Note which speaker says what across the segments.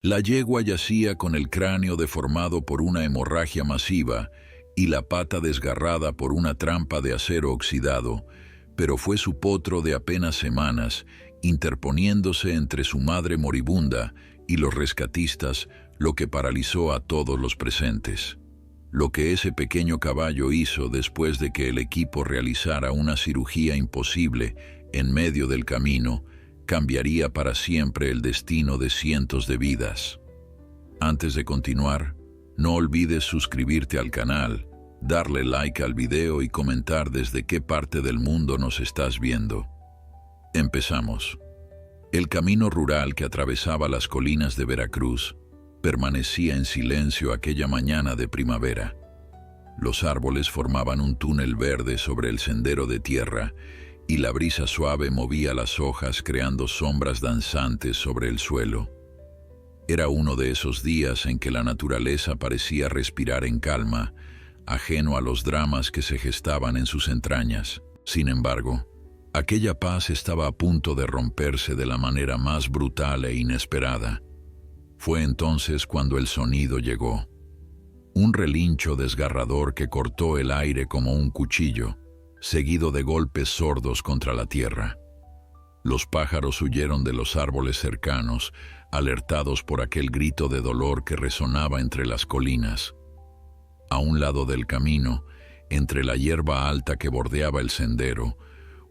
Speaker 1: La yegua yacía con el cráneo deformado por una hemorragia masiva y la pata desgarrada por una trampa de acero oxidado, pero fue su potro de apenas semanas, interponiéndose entre su madre moribunda y los rescatistas, lo que paralizó a todos los presentes. Lo que ese pequeño caballo hizo después de que el equipo realizara una cirugía imposible en medio del camino, cambiaría para siempre el destino de cientos de vidas. Antes de continuar, no olvides suscribirte al canal, darle like al video y comentar desde qué parte del mundo nos estás viendo. Empezamos. El camino rural que atravesaba las colinas de Veracruz permanecía en silencio aquella mañana de primavera. Los árboles formaban un túnel verde sobre el sendero de tierra y la brisa suave movía las hojas creando sombras danzantes sobre el suelo. Era uno de esos días en que la naturaleza parecía respirar en calma, ajeno a los dramas que se gestaban en sus entrañas. Sin embargo, aquella paz estaba a punto de romperse de la manera más brutal e inesperada. Fue entonces cuando el sonido llegó. Un relincho desgarrador que cortó el aire como un cuchillo, seguido de golpes sordos contra la tierra. Los pájaros huyeron de los árboles cercanos, alertados por aquel grito de dolor que resonaba entre las colinas. A un lado del camino, entre la hierba alta que bordeaba el sendero,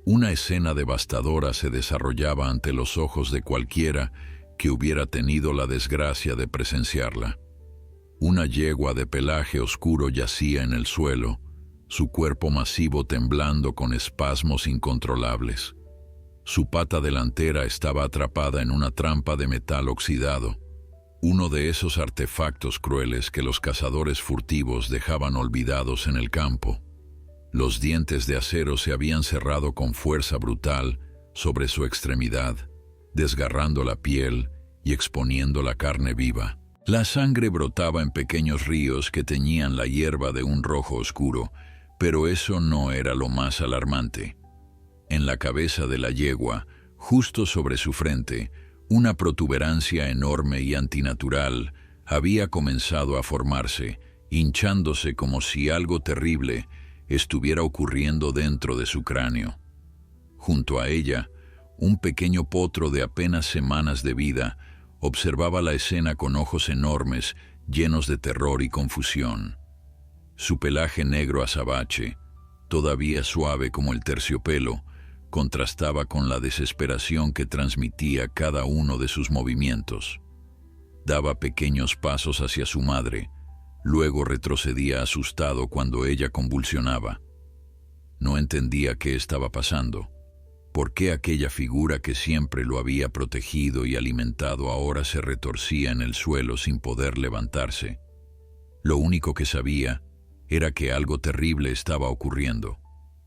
Speaker 1: una escena devastadora se desarrollaba ante los ojos de cualquiera que hubiera tenido la desgracia de presenciarla. Una yegua de pelaje oscuro yacía en el suelo, su cuerpo masivo temblando con espasmos incontrolables. Su pata delantera estaba atrapada en una trampa de metal oxidado, uno de esos artefactos crueles que los cazadores furtivos dejaban olvidados en el campo. Los dientes de acero se habían cerrado con fuerza brutal sobre su extremidad, desgarrando la piel y exponiendo la carne viva. La sangre brotaba en pequeños ríos que teñían la hierba de un rojo oscuro, pero eso no era lo más alarmante. En la cabeza de la yegua, justo sobre su frente, una protuberancia enorme y antinatural había comenzado a formarse, hinchándose como si algo terrible estuviera ocurriendo dentro de su cráneo. Junto a ella, un pequeño potro de apenas semanas de vida observaba la escena con ojos enormes, llenos de terror y confusión. Su pelaje negro azabache, todavía suave como el terciopelo, contrastaba con la desesperación que transmitía cada uno de sus movimientos. Daba pequeños pasos hacia su madre, luego retrocedía asustado cuando ella convulsionaba. No entendía qué estaba pasando. ¿Por qué aquella figura que siempre lo había protegido y alimentado ahora se retorcía en el suelo sin poder levantarse? Lo único que sabía era que algo terrible estaba ocurriendo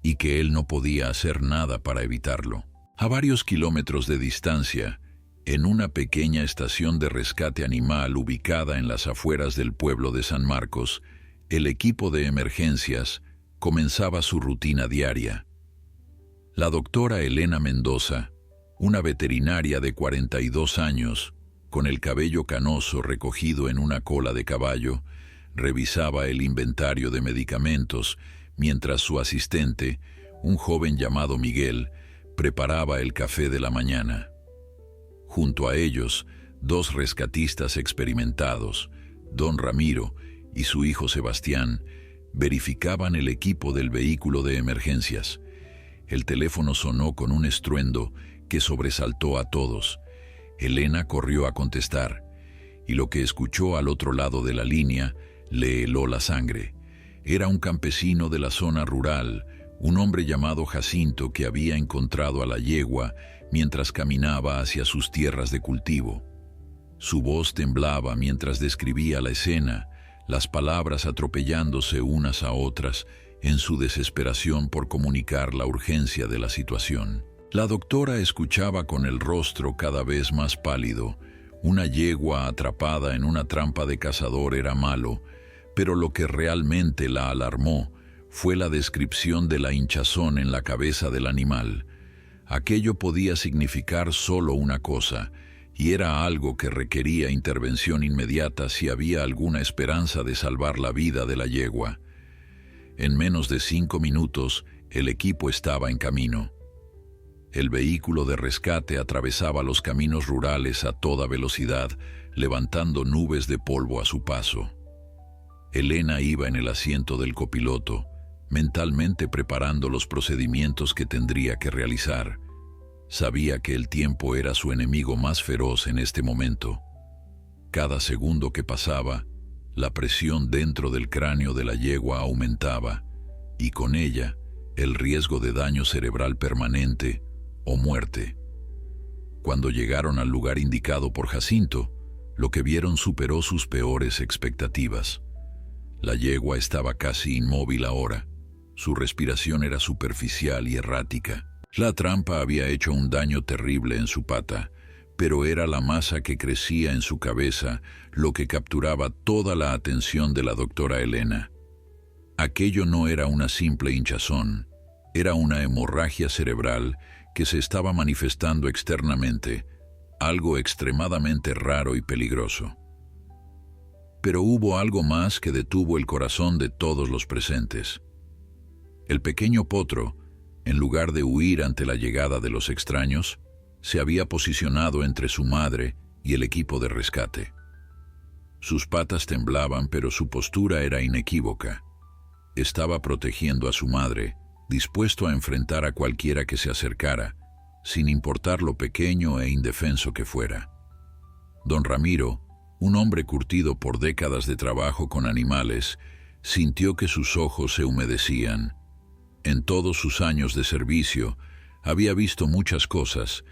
Speaker 1: y que él no podía hacer nada para evitarlo. A varios kilómetros de distancia, en una pequeña estación de rescate animal ubicada en las afueras del pueblo de San Marcos, el equipo de emergencias comenzaba su rutina diaria. La doctora Elena Mendoza, una veterinaria de 42 años, con el cabello canoso recogido en una cola de caballo, revisaba el inventario de medicamentos mientras su asistente, un joven llamado Miguel, preparaba el café de la mañana. Junto a ellos, dos rescatistas experimentados, don Ramiro y su hijo Sebastián, verificaban el equipo del vehículo de emergencias. El teléfono sonó con un estruendo que sobresaltó a todos. Elena corrió a contestar, y lo que escuchó al otro lado de la línea le heló la sangre. Era un campesino de la zona rural, un hombre llamado Jacinto que había encontrado a la yegua mientras caminaba hacia sus tierras de cultivo. Su voz temblaba mientras describía la escena, las palabras atropellándose unas a otras en su desesperación por comunicar la urgencia de la situación. La doctora escuchaba con el rostro cada vez más pálido. Una yegua atrapada en una trampa de cazador era malo, pero lo que realmente la alarmó fue la descripción de la hinchazón en la cabeza del animal. Aquello podía significar solo una cosa, y era algo que requería intervención inmediata si había alguna esperanza de salvar la vida de la yegua. En menos de 5 minutos, el equipo estaba en camino. El vehículo de rescate atravesaba los caminos rurales a toda velocidad, levantando nubes de polvo a su paso. Elena iba en el asiento del copiloto, mentalmente preparando los procedimientos que tendría que realizar. Sabía que el tiempo era su enemigo más feroz en este momento. Cada segundo que pasaba, la presión dentro del cráneo de la yegua aumentaba, y con ella, el riesgo de daño cerebral permanente o muerte. Cuando llegaron al lugar indicado por Jacinto, lo que vieron superó sus peores expectativas. La yegua estaba casi inmóvil ahora. Su respiración era superficial y errática. La trampa había hecho un daño terrible en su pata, pero era la masa que crecía en su cabeza lo que capturaba toda la atención de la doctora Elena. Aquello no era una simple hinchazón, era una hemorragia cerebral que se estaba manifestando externamente, algo extremadamente raro y peligroso. Pero hubo algo más que detuvo el corazón de todos los presentes. El pequeño potro, en lugar de huir ante la llegada de los extraños, se había posicionado entre su madre y el equipo de rescate. Sus patas temblaban, pero su postura era inequívoca. Estaba protegiendo a su madre, dispuesto a enfrentar a cualquiera que se acercara, sin importar lo pequeño e indefenso que fuera. Don Ramiro, un hombre curtido por décadas de trabajo con animales, sintió que sus ojos se humedecían. En todos sus años de servicio, había visto muchas cosas,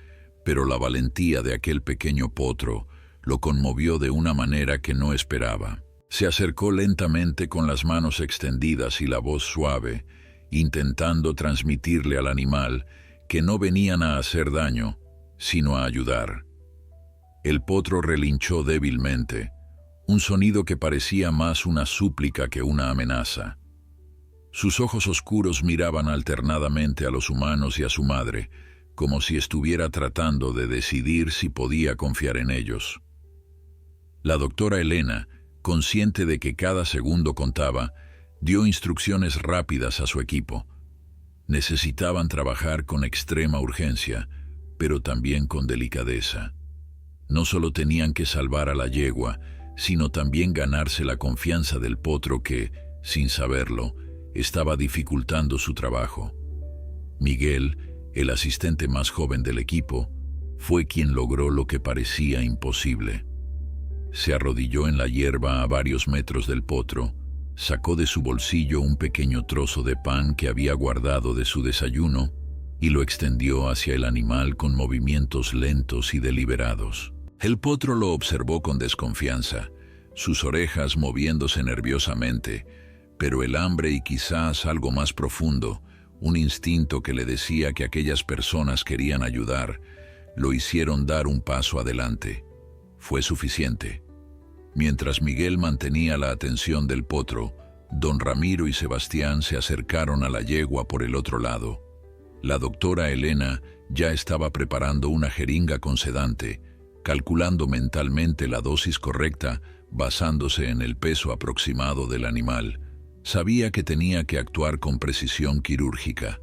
Speaker 1: pero la valentía de aquel pequeño potro lo conmovió de una manera que no esperaba. Se acercó lentamente con las manos extendidas y la voz suave, intentando transmitirle al animal que no venían a hacer daño, sino a ayudar. El potro relinchó débilmente, un sonido que parecía más una súplica que una amenaza. Sus ojos oscuros miraban alternadamente a los humanos y a su madre, como si estuviera tratando de decidir si podía confiar en ellos. La doctora Elena, consciente de que cada segundo contaba, dio instrucciones rápidas a su equipo. Necesitaban trabajar con extrema urgencia, pero también con delicadeza. No solo tenían que salvar a la yegua, sino también ganarse la confianza del potro que, sin saberlo, estaba dificultando su trabajo. Miguel, el asistente más joven del equipo, fue quien logró lo que parecía imposible. Se arrodilló en la hierba a varios metros del potro, sacó de su bolsillo un pequeño trozo de pan que había guardado de su desayuno y lo extendió hacia el animal con movimientos lentos y deliberados. El potro lo observó con desconfianza, sus orejas moviéndose nerviosamente, pero el hambre y quizás algo más profundo, un instinto que le decía que aquellas personas querían ayudar, lo hicieron dar un paso adelante. Fue suficiente. Mientras Miguel mantenía la atención del potro, don Ramiro y Sebastián se acercaron a la yegua por el otro lado. La doctora Elena ya estaba preparando una jeringa con sedante, calculando mentalmente la dosis correcta basándose en el peso aproximado del animal. Sabía que tenía que actuar con precisión quirúrgica.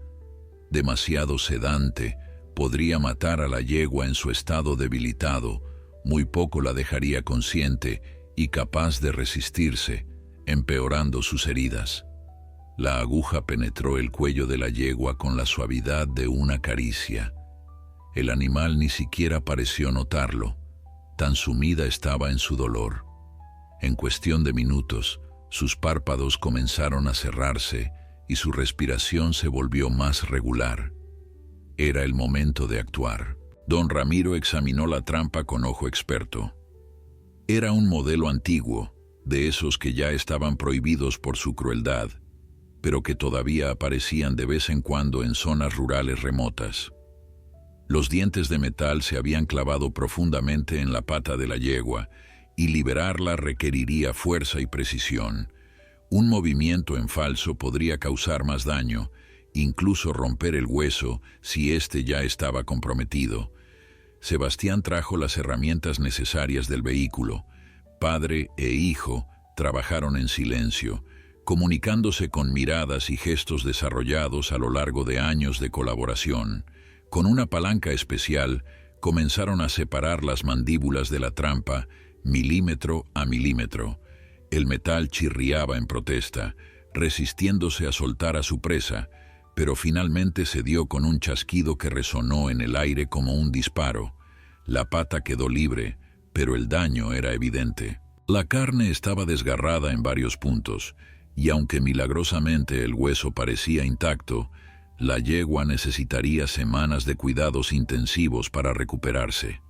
Speaker 1: Demasiado sedante podría matar a la yegua en su estado debilitado, muy poco la dejaría consciente y capaz de resistirse, empeorando sus heridas. La aguja penetró el cuello de la yegua con la suavidad de una caricia. El animal ni siquiera pareció notarlo, tan sumida estaba en su dolor. En cuestión de minutos, sus párpados comenzaron a cerrarse y su respiración se volvió más regular. Era el momento de actuar. Don Ramiro examinó la trampa con ojo experto. Era un modelo antiguo, de esos que ya estaban prohibidos por su crueldad, pero que todavía aparecían de vez en cuando en zonas rurales remotas. Los dientes de metal se habían clavado profundamente en la pata de la yegua, y liberarla requeriría fuerza y precisión. Un movimiento en falso podría causar más daño, incluso romper el hueso si éste ya estaba comprometido. Sebastián trajo las herramientas necesarias del vehículo. Padre e hijo trabajaron en silencio, comunicándose con miradas y gestos desarrollados a lo largo de años de colaboración. Con una palanca especial, comenzaron a separar las mandíbulas de la trampa, milímetro a milímetro. El metal chirriaba en protesta, resistiéndose a soltar a su presa, pero finalmente cedió con un chasquido que resonó en el aire como un disparo. La pata quedó libre, pero el daño era evidente. La carne estaba desgarrada en varios puntos, y aunque milagrosamente el hueso parecía intacto, la yegua necesitaría semanas de cuidados intensivos para recuperarse.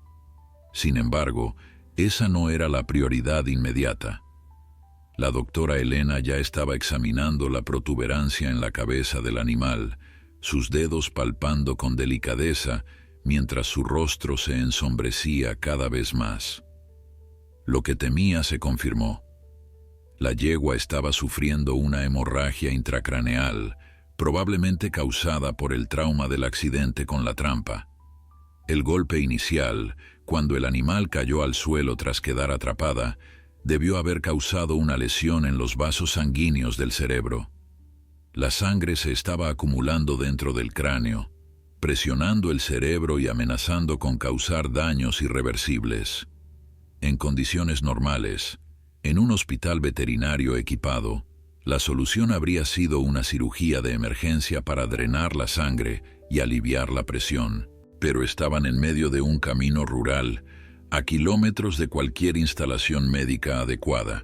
Speaker 1: Sin embargo, esa no era la prioridad inmediata. La doctora Elena ya estaba examinando la protuberancia en la cabeza del animal, sus dedos palpando con delicadeza mientras su rostro se ensombrecía cada vez más. Lo que temía se confirmó. La yegua estaba sufriendo una hemorragia intracraneal, probablemente causada por el trauma del accidente con la trampa. El golpe inicial, cuando el animal cayó al suelo tras quedar atrapada, debió haber causado una lesión en los vasos sanguíneos del cerebro. La sangre se estaba acumulando dentro del cráneo, presionando el cerebro y amenazando con causar daños irreversibles. En condiciones normales, en un hospital veterinario equipado, la solución habría sido una cirugía de emergencia para drenar la sangre y aliviar la presión, pero estaban en medio de un camino rural, a kilómetros de cualquier instalación médica adecuada.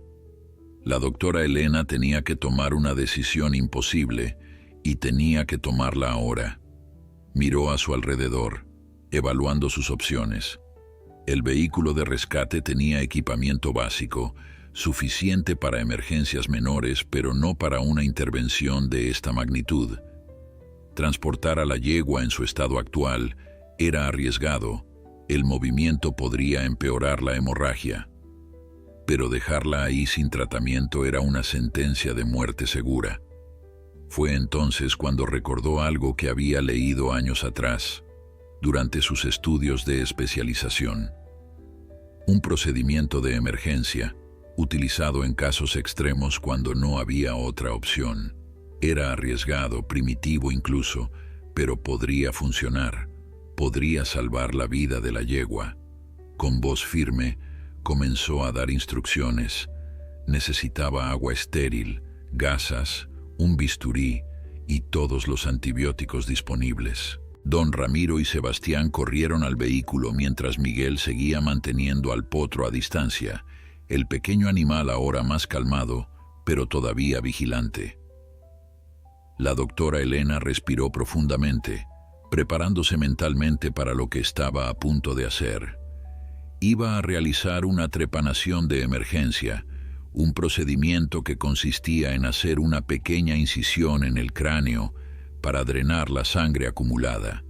Speaker 1: La doctora Elena tenía que tomar una decisión imposible y tenía que tomarla ahora. Miró a su alrededor, evaluando sus opciones. El vehículo de rescate tenía equipamiento básico, suficiente para emergencias menores, pero no para una intervención de esta magnitud. Transportar a la yegua en su estado actual era arriesgado. El movimiento podría empeorar la hemorragia. Pero dejarla ahí sin tratamiento era una sentencia de muerte segura. Fue entonces cuando recordó algo que había leído años atrás, durante sus estudios de especialización. Un procedimiento de emergencia, utilizado en casos extremos cuando no había otra opción. Era arriesgado, primitivo incluso, pero podría funcionar. Podría salvar la vida de la yegua. Con voz firme, comenzó a dar instrucciones. Necesitaba agua estéril, gasas, un bisturí y todos los antibióticos disponibles. Don Ramiro y Sebastián corrieron al vehículo mientras Miguel seguía manteniendo al potro a distancia, el pequeño animal ahora más calmado, pero todavía vigilante. La doctora Elena respiró profundamente, preparándose mentalmente para lo que estaba a punto de hacer. Iba a realizar una trepanación de emergencia, un procedimiento que consistía en hacer una pequeña incisión en el cráneo para drenar la sangre acumulada.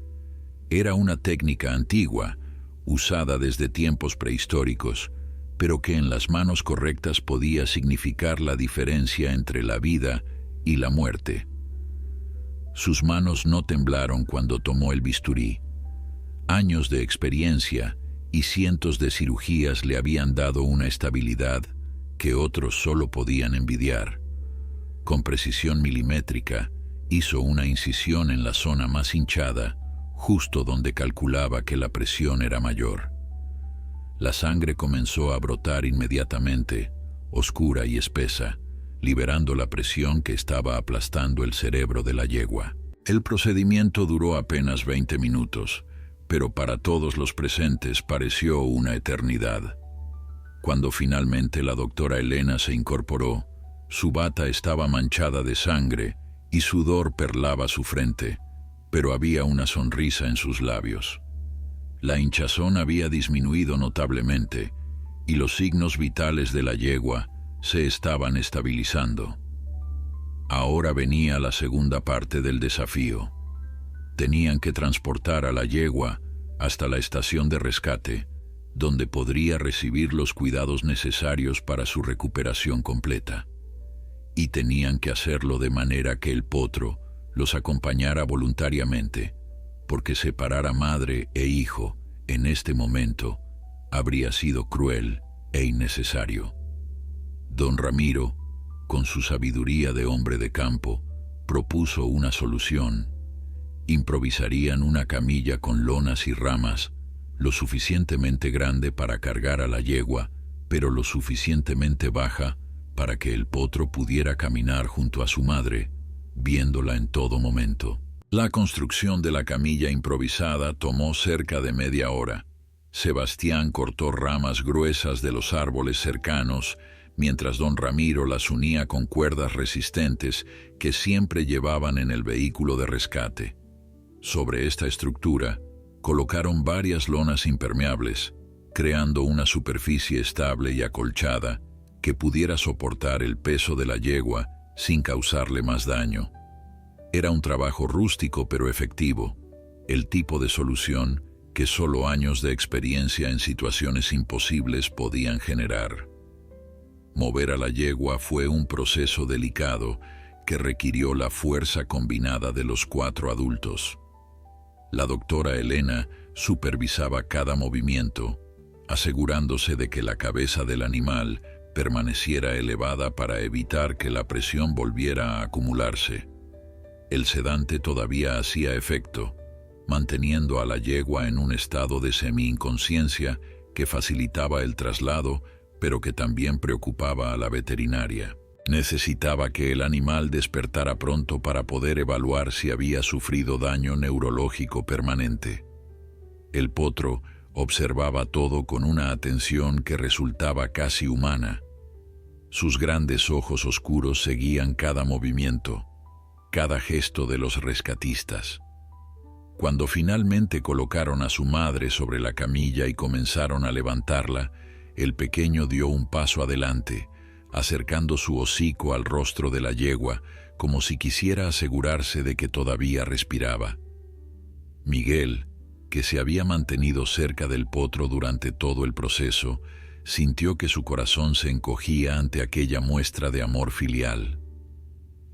Speaker 1: Era una técnica antigua, usada desde tiempos prehistóricos, pero que en las manos correctas podía significar la diferencia entre la vida y la muerte. Sus manos no temblaron cuando tomó el bisturí. Años de experiencia y cientos de cirugías le habían dado una estabilidad que otros solo podían envidiar. Con precisión milimétrica, hizo una incisión en la zona más hinchada, justo donde calculaba que la presión era mayor. La sangre comenzó a brotar inmediatamente, oscura y espesa, liberando la presión que estaba aplastando el cerebro de la yegua. El procedimiento duró apenas 20 minutos, pero para todos los presentes pareció una eternidad. Cuando finalmente la doctora Elena se incorporó, su bata estaba manchada de sangre y sudor perlaba su frente, pero había una sonrisa en sus labios. La hinchazón había disminuido notablemente y los signos vitales de la yegua se estaban estabilizando. Ahora venía la segunda parte del desafío. Tenían que transportar a la yegua hasta la estación de rescate, donde podría recibir los cuidados necesarios para su recuperación completa. Y tenían que hacerlo de manera que el potro los acompañara voluntariamente, porque separar a madre e hijo en este momento, habría sido cruel e innecesario. Don Ramiro, con su sabiduría de hombre de campo, propuso una solución. Improvisarían una camilla con lonas y ramas, lo suficientemente grande para cargar a la yegua, pero lo suficientemente baja para que el potro pudiera caminar junto a su madre, viéndola en todo momento. La construcción de la camilla improvisada tomó cerca de media hora. Sebastián cortó ramas gruesas de los árboles cercanos, mientras don Ramiro las unía con cuerdas resistentes que siempre llevaban en el vehículo de rescate. Sobre esta estructura, colocaron varias lonas impermeables, creando una superficie estable y acolchada que pudiera soportar el peso de la yegua sin causarle más daño. Era un trabajo rústico pero efectivo, el tipo de solución que solo años de experiencia en situaciones imposibles podían generar. Mover a la yegua fue un proceso delicado que requirió la fuerza combinada de los 4 adultos. La doctora Elena supervisaba cada movimiento, asegurándose de que la cabeza del animal permaneciera elevada para evitar que la presión volviera a acumularse. El sedante todavía hacía efecto, manteniendo a la yegua en un estado de semi-inconsciencia que facilitaba el traslado, pero que también preocupaba a la veterinaria. Necesitaba que el animal despertara pronto para poder evaluar si había sufrido daño neurológico permanente. El potro observaba todo con una atención que resultaba casi humana. Sus grandes ojos oscuros seguían cada movimiento, cada gesto de los rescatistas. Cuando finalmente colocaron a su madre sobre la camilla y comenzaron a levantarla, el pequeño dio un paso adelante, acercando su hocico al rostro de la yegua, como si quisiera asegurarse de que todavía respiraba. Miguel, que se había mantenido cerca del potro durante todo el proceso, sintió que su corazón se encogía ante aquella muestra de amor filial.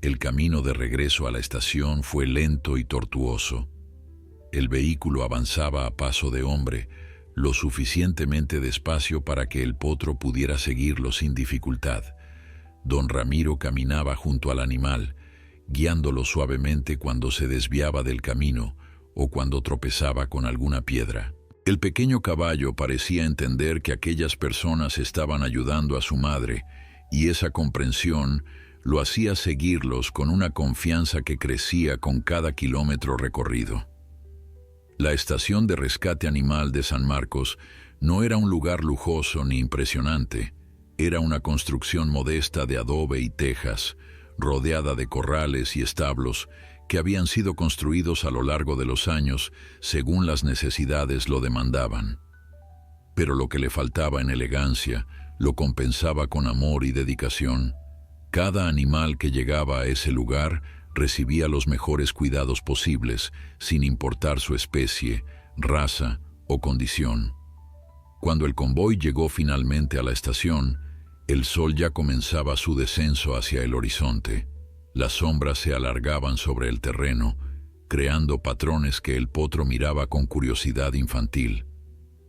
Speaker 1: El camino de regreso a la estación fue lento y tortuoso. El vehículo avanzaba a paso de hombre, lo suficientemente despacio para que el potro pudiera seguirlo sin dificultad. Don Ramiro caminaba junto al animal, guiándolo suavemente cuando se desviaba del camino o cuando tropezaba con alguna piedra. El pequeño caballo parecía entender que aquellas personas estaban ayudando a su madre, y esa comprensión lo hacía seguirlos con una confianza que crecía con cada kilómetro recorrido. La estación de rescate animal de San Marcos no era un lugar lujoso ni impresionante. Era una construcción modesta de adobe y tejas, rodeada de corrales y establos que habían sido construidos a lo largo de los años según las necesidades lo demandaban. Pero lo que le faltaba en elegancia lo compensaba con amor y dedicación. Cada animal que llegaba a ese lugar recibía los mejores cuidados posibles, sin importar su especie, raza o condición. Cuando el convoy llegó finalmente a la estación, el sol ya comenzaba su descenso hacia el horizonte. Las sombras se alargaban sobre el terreno, creando patrones que el potro miraba con curiosidad infantil.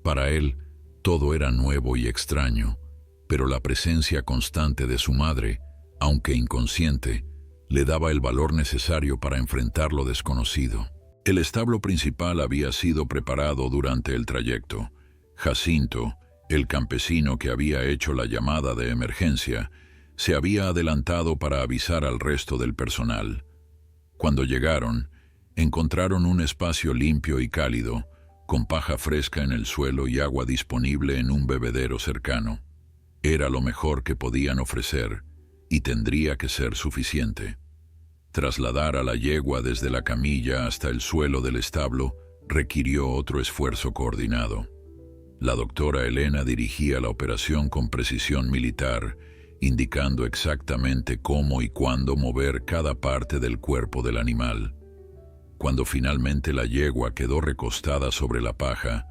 Speaker 1: Para él, todo era nuevo y extraño, pero la presencia constante de su madre, aunque inconsciente, le daba el valor necesario para enfrentar lo desconocido. El establo principal había sido preparado durante el trayecto. Jacinto, el campesino que había hecho la llamada de emergencia, se había adelantado para avisar al resto del personal. Cuando llegaron, encontraron un espacio limpio y cálido, con paja fresca en el suelo y agua disponible en un bebedero cercano. Era lo mejor que podían ofrecer, y tendría que ser suficiente. Trasladar a la yegua desde la camilla hasta el suelo del establo requirió otro esfuerzo coordinado. La doctora Elena dirigía la operación con precisión militar, indicando exactamente cómo y cuándo mover cada parte del cuerpo del animal. Cuando finalmente la yegua quedó recostada sobre la paja,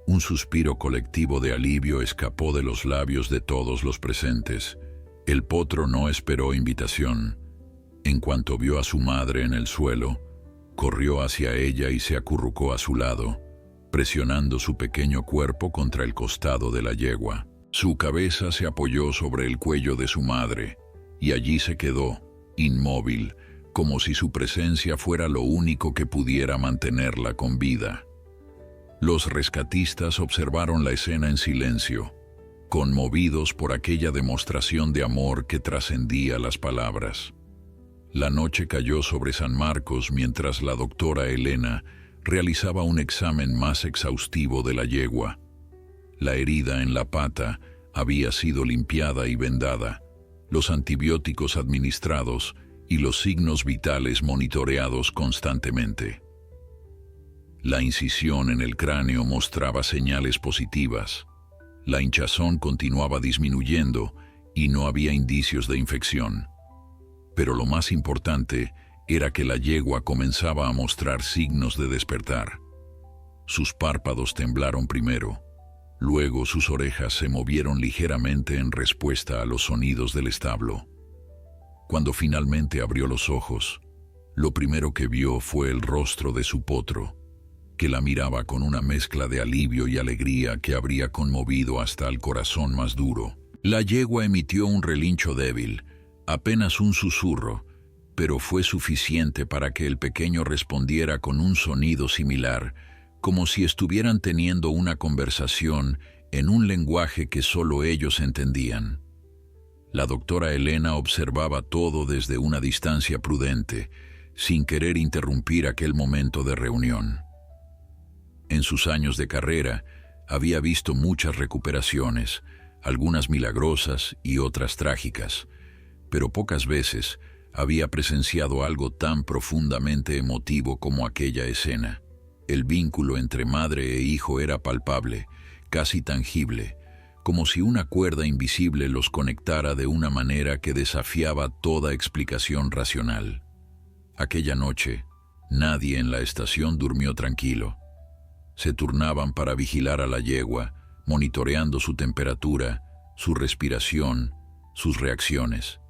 Speaker 1: un suspiro colectivo de alivio escapó de los labios de todos los presentes. El potro no esperó invitación. En cuanto vio a su madre en el suelo, corrió hacia ella y se acurrucó a su lado, presionando su pequeño cuerpo contra el costado de la yegua. Su cabeza se apoyó sobre el cuello de su madre, y allí se quedó, inmóvil, como si su presencia fuera lo único que pudiera mantenerla con vida. Los rescatistas observaron la escena en silencio, conmovidos por aquella demostración de amor que trascendía las palabras. La noche cayó sobre San Marcos mientras la doctora Elena realizaba un examen más exhaustivo de la yegua. La herida en la pata había sido limpiada y vendada, los antibióticos administrados y los signos vitales monitoreados constantemente. La incisión en el cráneo mostraba señales positivas. La hinchazón continuaba disminuyendo y no había indicios de infección. Pero lo más importante era que la yegua comenzaba a mostrar signos de despertar. Sus párpados temblaron primero, luego sus orejas se movieron ligeramente en respuesta a los sonidos del establo. Cuando finalmente abrió los ojos, lo primero que vio fue el rostro de su potro, que la miraba con una mezcla de alivio y alegría que habría conmovido hasta el corazón más duro. La yegua emitió un relincho débil, apenas un susurro, pero fue suficiente para que el pequeño respondiera con un sonido similar, como si estuvieran teniendo una conversación en un lenguaje que solo ellos entendían. La doctora Elena observaba todo desde una distancia prudente, sin querer interrumpir aquel momento de reunión. En sus años de carrera, había visto muchas recuperaciones, algunas milagrosas y otras trágicas, pero pocas veces había presenciado algo tan profundamente emotivo como aquella escena. El vínculo entre madre e hijo era palpable, casi tangible, como si una cuerda invisible los conectara de una manera que desafiaba toda explicación racional. Aquella noche, nadie en la estación durmió tranquilo. Se turnaban para vigilar a la yegua, monitoreando su temperatura, su respiración, sus reacciones.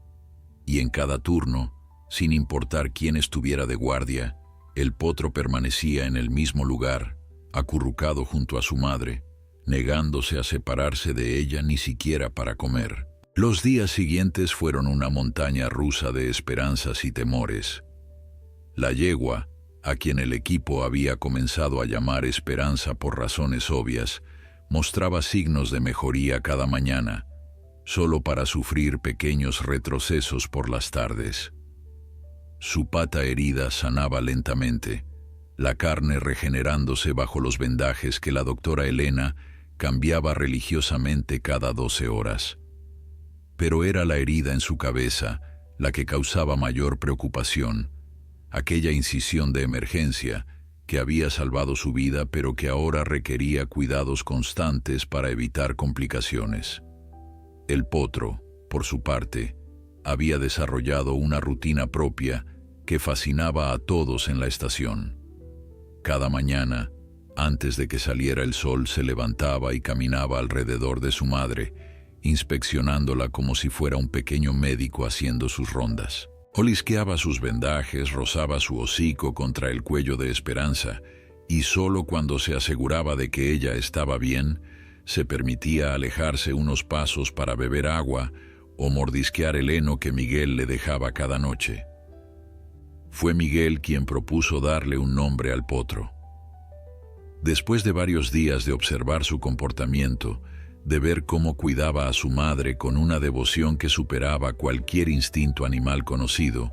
Speaker 1: Y en cada turno, sin importar quién estuviera de guardia, el potro permanecía en el mismo lugar, acurrucado junto a su madre, negándose a separarse de ella ni siquiera para comer. Los días siguientes fueron una montaña rusa de esperanzas y temores. La yegua, a quien el equipo había comenzado a llamar Esperanza por razones obvias, mostraba signos de mejoría cada mañana, solo para sufrir pequeños retrocesos por las tardes. Su pata herida sanaba lentamente, la carne regenerándose bajo los vendajes que la doctora Elena cambiaba religiosamente cada 12 horas. Pero era la herida en su cabeza la que causaba mayor preocupación, aquella incisión de emergencia que había salvado su vida pero que ahora requería cuidados constantes para evitar complicaciones. El potro, por su parte, había desarrollado una rutina propia que fascinaba a todos en la estación. Cada mañana, antes de que saliera el sol, se levantaba y caminaba alrededor de su madre, inspeccionándola como si fuera un pequeño médico haciendo sus rondas. Olisqueaba sus vendajes, rozaba su hocico contra el cuello de Esperanza, y solo cuando se aseguraba de que ella estaba bien, se permitía alejarse unos pasos para beber agua o mordisquear el heno que Miguel le dejaba cada noche. Fue Miguel quien propuso darle un nombre al potro. Después de varios días de observar su comportamiento, de ver cómo cuidaba a su madre con una devoción que superaba cualquier instinto animal conocido,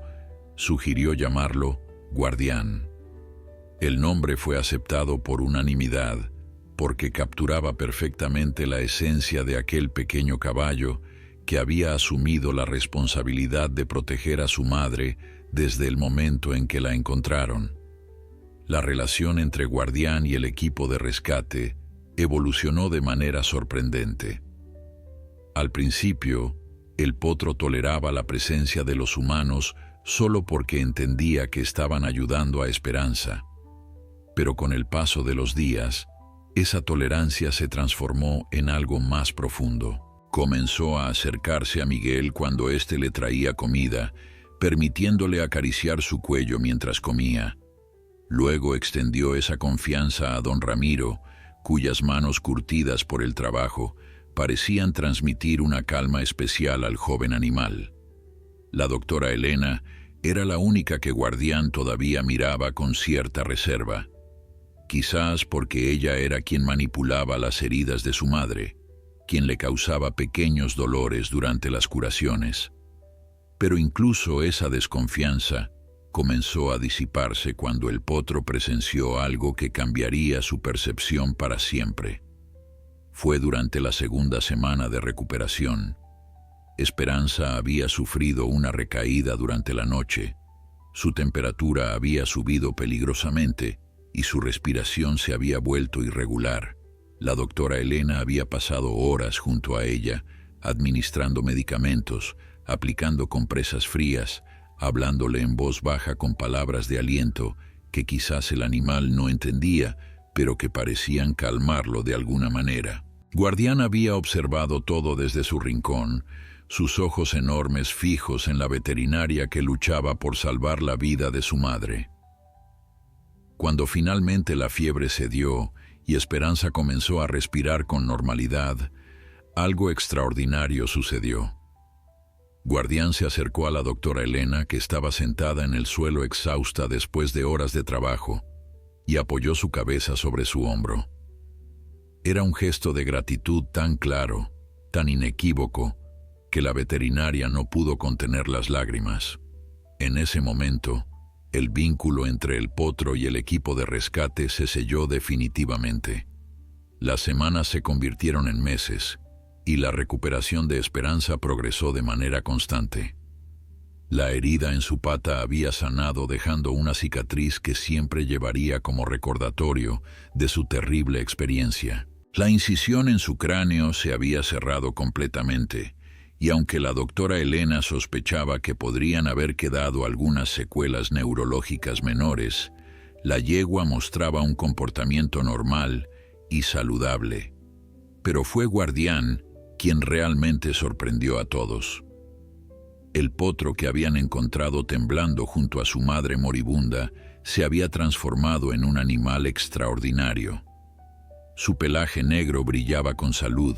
Speaker 1: sugirió llamarlo Guardián. El nombre fue aceptado por unanimidad, porque capturaba perfectamente la esencia de aquel pequeño caballo que había asumido la responsabilidad de proteger a su madre desde el momento en que la encontraron. La relación entre Guardián y el equipo de rescate evolucionó de manera sorprendente. Al principio, el potro toleraba la presencia de los humanos solo porque entendía que estaban ayudando a Esperanza. Pero con el paso de los días, esa tolerancia se transformó en algo más profundo. Comenzó a acercarse a Miguel cuando éste le traía comida, permitiéndole acariciar su cuello mientras comía. Luego extendió esa confianza a don Ramiro, cuyas manos curtidas por el trabajo parecían transmitir una calma especial al joven animal. La doctora Elena era la única que Guardián todavía miraba con cierta reserva, quizás porque ella era quien manipulaba las heridas de su madre, quien le causaba pequeños dolores durante las curaciones. Pero incluso esa desconfianza comenzó a disiparse cuando el potro presenció algo que cambiaría su percepción para siempre. Fue durante la segunda semana de recuperación. Esperanza había sufrido una recaída durante la noche. Su temperatura había subido peligrosamente y su respiración se había vuelto irregular. La doctora Elena había pasado horas junto a ella, administrando medicamentos, aplicando compresas frías, hablándole en voz baja con palabras de aliento que quizás el animal no entendía, pero que parecían calmarlo de alguna manera. Guardián había observado todo desde su rincón, sus ojos enormes fijos en la veterinaria que luchaba por salvar la vida de su madre. Cuando finalmente la fiebre cedió y Esperanza comenzó a respirar con normalidad, algo extraordinario sucedió. Guardián se acercó a la doctora Elena, que estaba sentada en el suelo exhausta después de horas de trabajo, y apoyó su cabeza sobre su hombro. Era un gesto de gratitud tan claro, tan inequívoco, que la veterinaria no pudo contener las lágrimas. En ese momento, el vínculo entre el potro y el equipo de rescate se selló definitivamente. Las semanas se convirtieron en meses, y la recuperación de Esperanza progresó de manera constante. La herida en su pata había sanado, dejando una cicatriz que siempre llevaría como recordatorio de su terrible experiencia. La incisión en su cráneo se había cerrado completamente, y aunque la doctora Elena sospechaba que podrían haber quedado algunas secuelas neurológicas menores, la yegua mostraba un comportamiento normal y saludable. Pero fue Guardián quien realmente sorprendió a todos. El potro que habían encontrado temblando junto a su madre moribunda se había transformado en un animal extraordinario. Su pelaje negro brillaba con salud,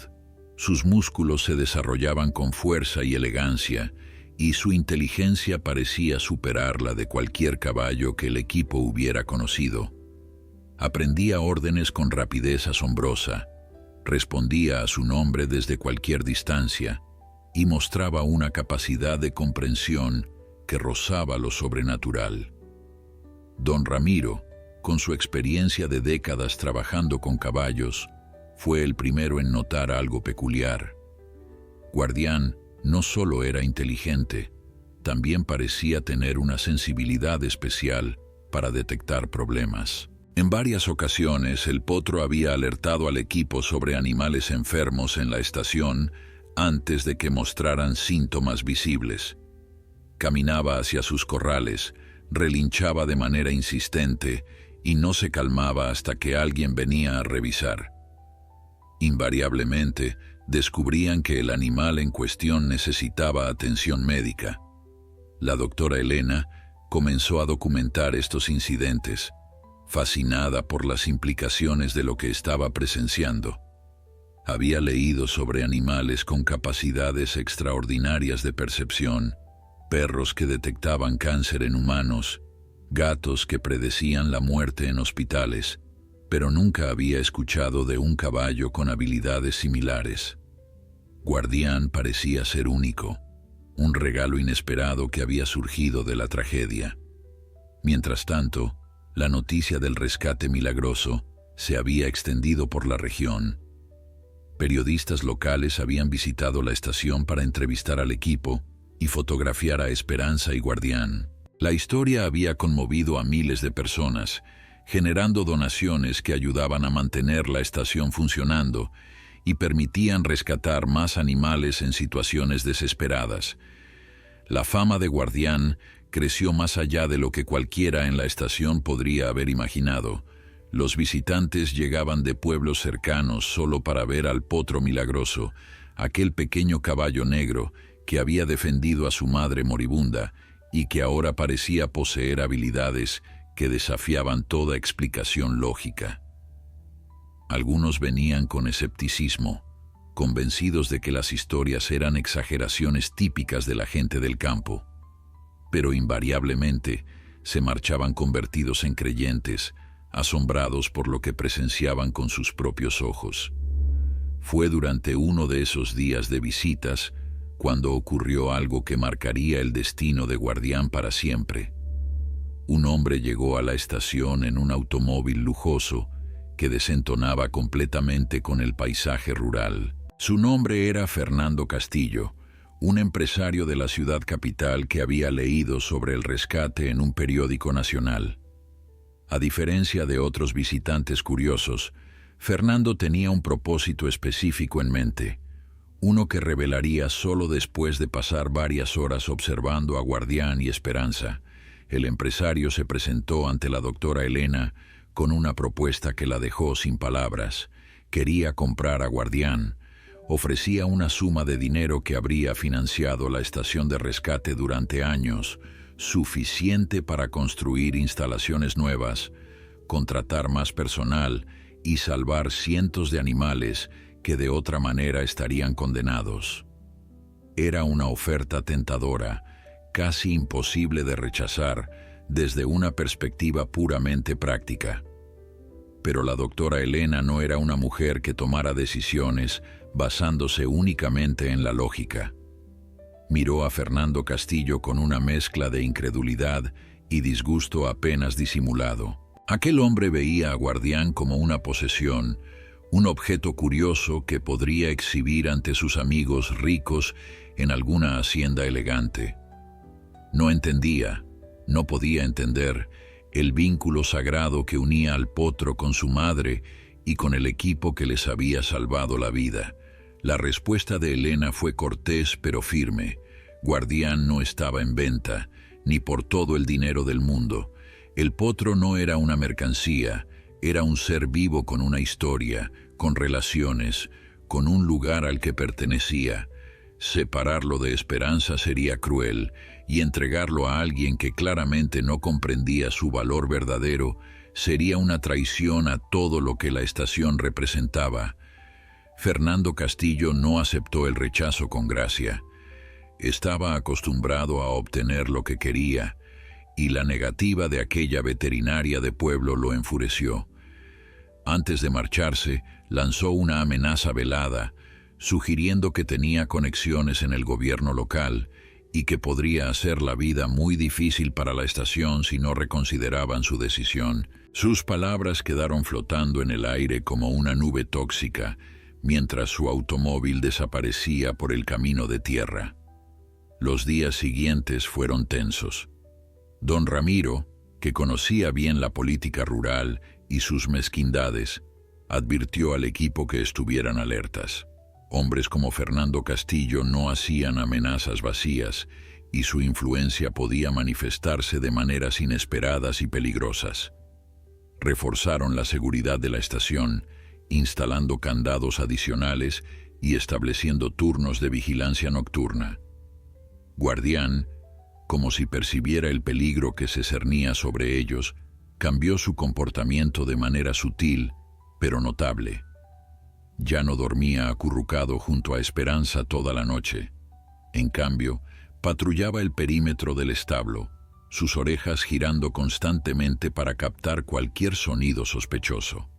Speaker 1: sus músculos se desarrollaban con fuerza y elegancia, y su inteligencia parecía superar la de cualquier caballo que el equipo hubiera conocido. Aprendía órdenes con rapidez asombrosa, respondía a su nombre desde cualquier distancia y mostraba una capacidad de comprensión que rozaba lo sobrenatural. Don Ramiro, con su experiencia de décadas trabajando con caballos, fue el primero en notar algo peculiar. Guardián no solo era inteligente, también parecía tener una sensibilidad especial para detectar problemas. En varias ocasiones, el potro había alertado al equipo sobre animales enfermos en la estación antes de que mostraran síntomas visibles. Caminaba hacia sus corrales, relinchaba de manera insistente y no se calmaba hasta que alguien venía a revisar. Invariablemente, descubrían que el animal en cuestión necesitaba atención médica. La doctora Elena comenzó a documentar estos incidentes, fascinada por las implicaciones de lo que estaba presenciando. Había leído sobre animales con capacidades extraordinarias de percepción, perros que detectaban cáncer en humanos, gatos que predecían la muerte en hospitales, pero nunca había escuchado de un caballo con habilidades similares. Guardián parecía ser único, un regalo inesperado que había surgido de la tragedia. Mientras tanto, la noticia del rescate milagroso se había extendido por la región. Periodistas locales habían visitado la estación para entrevistar al equipo y fotografiar a Esperanza y Guardián. La historia había conmovido a miles de personas, generando donaciones que ayudaban a mantener la estación funcionando y permitían rescatar más animales en situaciones desesperadas. La fama de Guardián creció más allá de lo que cualquiera en la estación podría haber imaginado. Los visitantes llegaban de pueblos cercanos solo para ver al potro milagroso, aquel pequeño caballo negro que había defendido a su madre moribunda y que ahora parecía poseer habilidades que desafiaban toda explicación lógica. Algunos venían con escepticismo, convencidos de que las historias eran exageraciones típicas de la gente del campo, pero invariablemente se marchaban convertidos en creyentes, asombrados por lo que presenciaban con sus propios ojos. Fue durante uno de esos días de visitas cuando ocurrió algo que marcaría el destino de Guardián para siempre. Un hombre llegó a la estación en un automóvil lujoso que desentonaba completamente con el paisaje rural. Su nombre era Fernando Castillo, un empresario de la ciudad capital que había leído sobre el rescate en un periódico nacional. A diferencia de otros visitantes curiosos, Fernando tenía un propósito específico en mente, uno que revelaría solo después de pasar varias horas observando a Guardián y Esperanza. El empresario se presentó ante la doctora Elena con una propuesta que la dejó sin palabras. Quería comprar a Guardián. Ofrecía una suma de dinero que habría financiado la estación de rescate durante años, suficiente para construir instalaciones nuevas, contratar más personal y salvar cientos de animales que de otra manera estarían condenados. Era una oferta tentadora, casi imposible de rechazar desde una perspectiva puramente práctica. Pero la doctora Elena no era una mujer que tomara decisiones basándose únicamente en la lógica. Miró a Fernando Castillo con una mezcla de incredulidad y disgusto apenas disimulado. Aquel hombre veía a Guardián como una posesión, un objeto curioso que podría exhibir ante sus amigos ricos en alguna hacienda elegante. No entendía, no podía entender, el vínculo sagrado que unía al potro con su madre y con el equipo que les había salvado la vida. La respuesta de Elena fue cortés pero firme. Guardián no estaba en venta, ni por todo el dinero del mundo. El potro no era una mercancía, era un ser vivo con una historia, con relaciones, con un lugar al que pertenecía. Separarlo de Esperanza sería cruel, y entregarlo a alguien que claramente no comprendía su valor verdadero sería una traición a todo lo que la estación representaba. Fernando Castillo no aceptó el rechazo con gracia. Estaba acostumbrado a obtener lo que quería, y la negativa de aquella veterinaria de pueblo lo enfureció. Antes de marcharse, lanzó una amenaza velada, sugiriendo que tenía conexiones en el gobierno local y que podría hacer la vida muy difícil para la estación si no reconsideraban su decisión. Sus palabras quedaron flotando en el aire como una nube tóxica, mientras su automóvil desaparecía por el camino de tierra. Los días siguientes fueron tensos. Don Ramiro, que conocía bien la política rural y sus mezquindades, advirtió al equipo que estuvieran alertas. Hombres como Fernando Castillo no hacían amenazas vacías y su influencia podía manifestarse de maneras inesperadas y peligrosas. Reforzaron la seguridad de la estación, instalando candados adicionales y estableciendo turnos de vigilancia nocturna. Guardián, como si percibiera el peligro que se cernía sobre ellos, cambió su comportamiento de manera sutil, pero notable. Ya no dormía acurrucado junto a Esperanza toda la noche. En cambio, patrullaba el perímetro del establo, sus orejas girando constantemente para captar cualquier sonido sospechoso.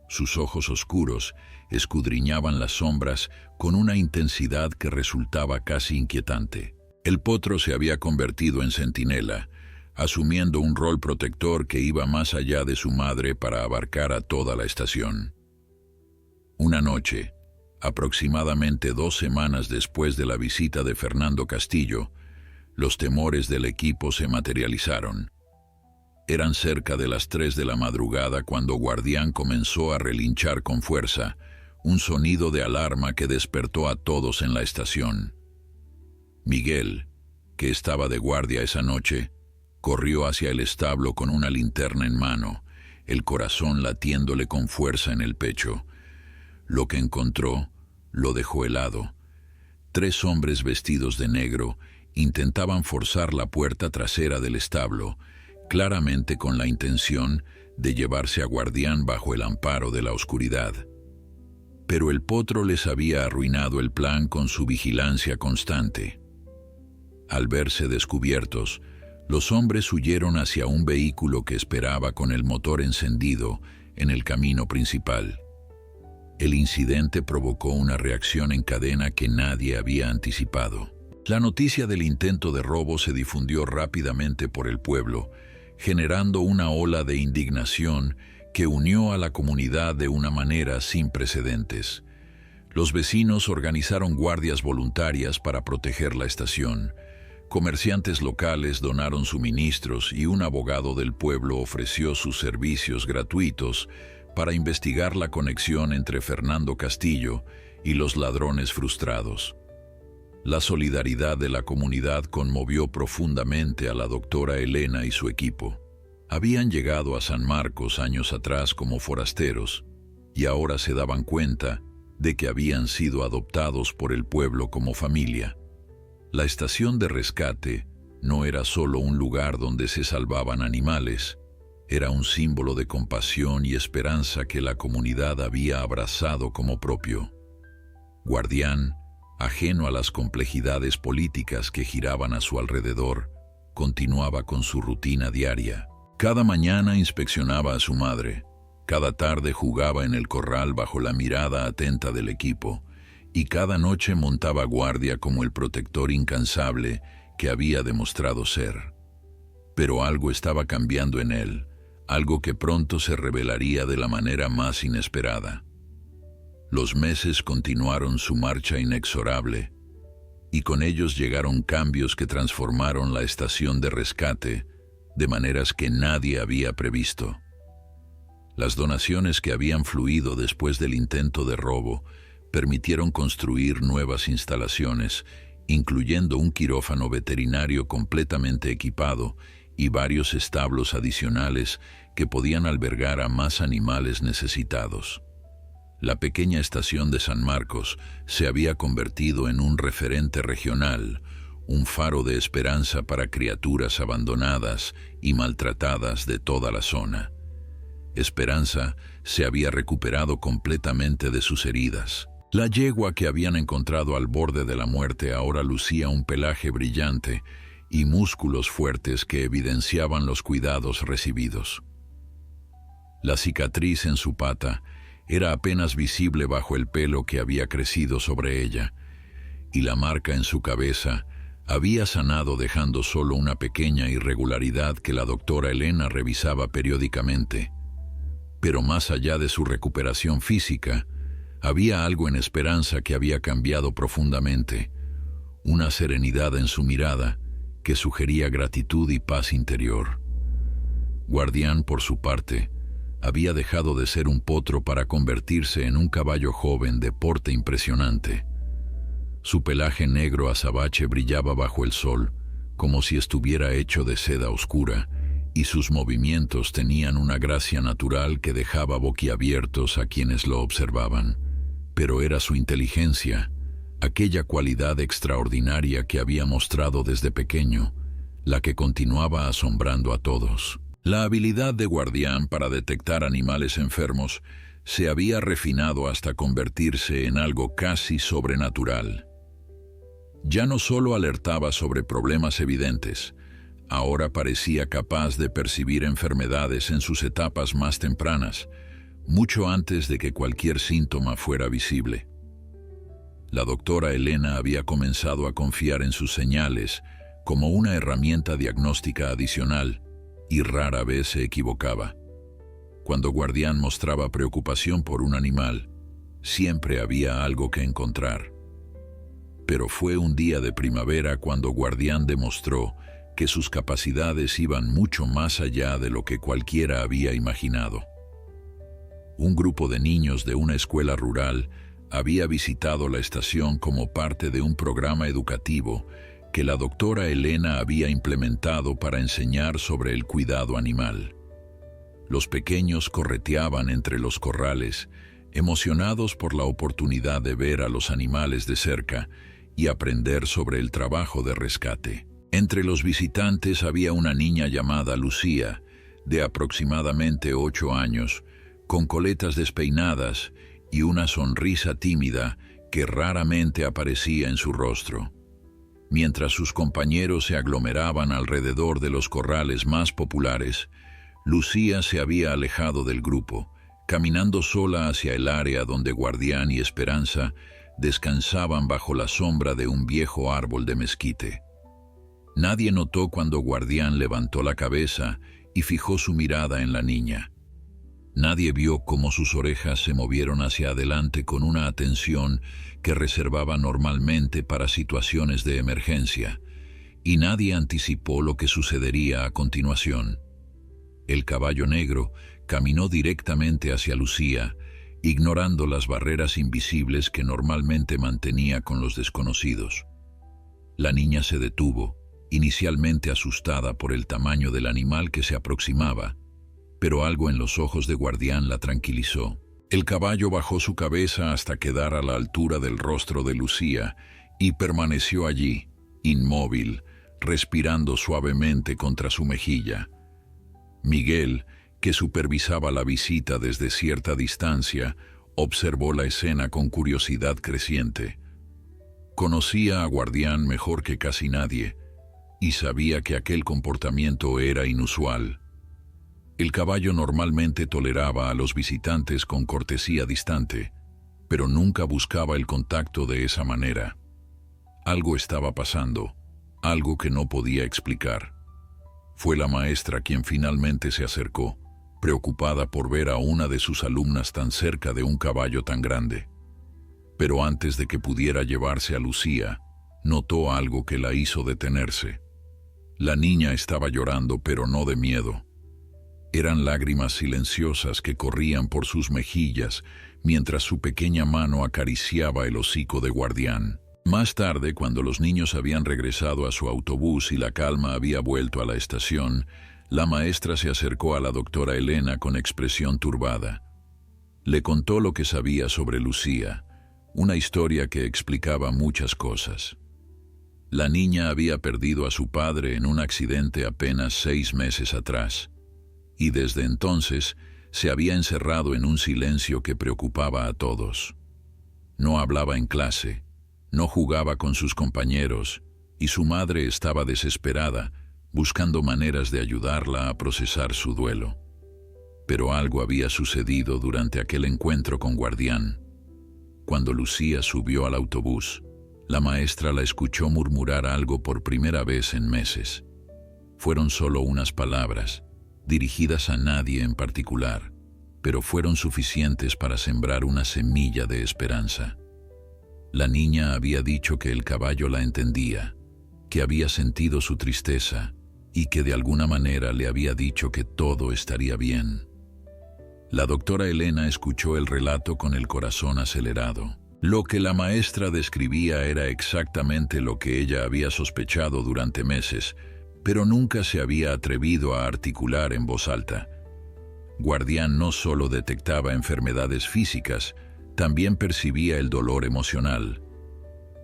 Speaker 1: Sus ojos oscuros escudriñaban las sombras con una intensidad que resultaba casi inquietante. El potro se había convertido en centinela, asumiendo un rol protector que iba más allá de su madre para abarcar a toda la estación. Una noche, aproximadamente 2 semanas después de la visita de Fernando Castillo, los temores del equipo se materializaron. Eran cerca de las 3 de la madrugada cuando Guardián comenzó a relinchar con fuerza, un sonido de alarma que despertó a todos en la estación. Miguel, que estaba de guardia esa noche, corrió hacia el establo con una linterna en mano, el corazón latiéndole con fuerza en el pecho. Lo que encontró lo dejó helado. 3 hombres vestidos de negro intentaban forzar la puerta trasera del establo, claramente con la intención de llevarse a Guardián bajo el amparo de la oscuridad. Pero el potro les había arruinado el plan con su vigilancia constante. Al verse descubiertos, los hombres huyeron hacia un vehículo que esperaba con el motor encendido en el camino principal. El incidente provocó una reacción en cadena que nadie había anticipado. La noticia del intento de robo se difundió rápidamente por el pueblo, generando una ola de indignación que unió a la comunidad de una manera sin precedentes. Los vecinos organizaron guardias voluntarias para proteger la estación. Comerciantes locales donaron suministros y un abogado del pueblo ofreció sus servicios gratuitos para investigar la conexión entre Fernando Castillo y los ladrones frustrados. La solidaridad de la comunidad conmovió profundamente a la doctora Elena y su equipo. Habían llegado a San Marcos años atrás como forasteros y ahora se daban cuenta de que habían sido adoptados por el pueblo como familia. La estación de rescate no era solo un lugar donde se salvaban animales, era un símbolo de compasión y esperanza que la comunidad había abrazado como propio. Guardián, ajeno a las complejidades políticas que giraban a su alrededor, continuaba con su rutina diaria. Cada mañana inspeccionaba a su madre, cada tarde jugaba en el corral bajo la mirada atenta del equipo, y cada noche montaba guardia como el protector incansable que había demostrado ser. Pero algo estaba cambiando en él, algo que pronto se revelaría de la manera más inesperada. Los meses continuaron su marcha inexorable, y con ellos llegaron cambios que transformaron la estación de rescate de maneras que nadie había previsto. Las donaciones que habían fluido después del intento de robo permitieron construir nuevas instalaciones, incluyendo un quirófano veterinario completamente equipado y varios establos adicionales que podían albergar a más animales necesitados. La pequeña estación de San Marcos se había convertido en un referente regional, un faro de esperanza para criaturas abandonadas y maltratadas de toda la zona. Esperanza se había recuperado completamente de sus heridas. La yegua que habían encontrado al borde de la muerte ahora lucía un pelaje brillante y músculos fuertes que evidenciaban los cuidados recibidos. La cicatriz en su pata era apenas visible bajo el pelo que había crecido sobre ella, y la marca en su cabeza había sanado dejando solo una pequeña irregularidad que la doctora Elena revisaba periódicamente. Pero más allá de su recuperación física, había algo en Esperanza que había cambiado profundamente, una serenidad en su mirada que sugería gratitud y paz interior. Guardián, por su parte, había dejado de ser un potro para convertirse en un caballo joven de porte impresionante. Su pelaje negro azabache brillaba bajo el sol, como si estuviera hecho de seda oscura, y sus movimientos tenían una gracia natural que dejaba boquiabiertos a quienes lo observaban. Pero era su inteligencia, aquella cualidad extraordinaria que había mostrado desde pequeño, la que continuaba asombrando a todos. La habilidad de Guardián para detectar animales enfermos se había refinado hasta convertirse en algo casi sobrenatural. Ya no solo alertaba sobre problemas evidentes, ahora parecía capaz de percibir enfermedades en sus etapas más tempranas, mucho antes de que cualquier síntoma fuera visible. La doctora Elena había comenzado a confiar en sus señales como una herramienta diagnóstica adicional, y rara vez se equivocaba. Cuando Guardián mostraba preocupación por un animal, siempre había algo que encontrar. Pero fue un día de primavera cuando Guardián demostró que sus capacidades iban mucho más allá de lo que cualquiera había imaginado. Un grupo de niños de una escuela rural había visitado la estación como parte de un programa educativo que la doctora Elena había implementado para enseñar sobre el cuidado animal. Los pequeños correteaban entre los corrales, emocionados por la oportunidad de ver a los animales de cerca y aprender sobre el trabajo de rescate. Entre los visitantes había una niña llamada Lucía, de aproximadamente 8 años, con coletas despeinadas y una sonrisa tímida que raramente aparecía en su rostro. Mientras sus compañeros se aglomeraban alrededor de los corrales más populares, Lucía se había alejado del grupo, caminando sola hacia el área donde Guardián y Esperanza descansaban bajo la sombra de un viejo árbol de mezquite. Nadie notó cuando Guardián levantó la cabeza y fijó su mirada en la niña. Nadie vio cómo sus orejas se movieron hacia adelante con una atención que reservaba normalmente para situaciones de emergencia, y nadie anticipó lo que sucedería a continuación. El caballo negro caminó directamente hacia Lucía, ignorando las barreras invisibles que normalmente mantenía con los desconocidos. La niña se detuvo, inicialmente asustada por el tamaño del animal que se aproximaba, pero algo en los ojos de Guardián la tranquilizó. El caballo bajó su cabeza hasta quedar a la altura del rostro de Lucía y permaneció allí, inmóvil, respirando suavemente contra su mejilla. Miguel, que supervisaba la visita desde cierta distancia, observó la escena con curiosidad creciente. Conocía a Guardián mejor que casi nadie y sabía que aquel comportamiento era inusual. El caballo normalmente toleraba a los visitantes con cortesía distante, pero nunca buscaba el contacto de esa manera. Algo estaba pasando, algo que no podía explicar. Fue la maestra quien finalmente se acercó, preocupada por ver a una de sus alumnas tan cerca de un caballo tan grande. Pero antes de que pudiera llevarse a Lucía, notó algo que la hizo detenerse. La niña estaba llorando, pero no de miedo. Eran lágrimas silenciosas que corrían por sus mejillas mientras su pequeña mano acariciaba el hocico de Guardián. Más tarde, cuando los niños habían regresado a su autobús y la calma había vuelto a la estación, la maestra se acercó a la doctora Elena con expresión turbada. Le contó lo que sabía sobre Lucía, una historia que explicaba muchas cosas. La niña había perdido a su padre en un accidente apenas 6 meses atrás, y desde entonces se había encerrado en un silencio que preocupaba a todos. No hablaba en clase, no jugaba con sus compañeros, y su madre estaba desesperada, buscando maneras de ayudarla a procesar su duelo. Pero algo había sucedido durante aquel encuentro con Guardián. Cuando Lucía subió al autobús, la maestra la escuchó murmurar algo por primera vez en meses. Fueron solo unas palabras, dirigidas a nadie en particular, pero fueron suficientes para sembrar una semilla de esperanza. La niña había dicho que el caballo la entendía, que había sentido su tristeza y que de alguna manera le había dicho que todo estaría bien. La doctora Elena escuchó el relato con el corazón acelerado. Lo que la maestra describía era exactamente lo que ella había sospechado durante meses, pero nunca se había atrevido a articular en voz alta. Guardián no solo detectaba enfermedades físicas, también percibía el dolor emocional.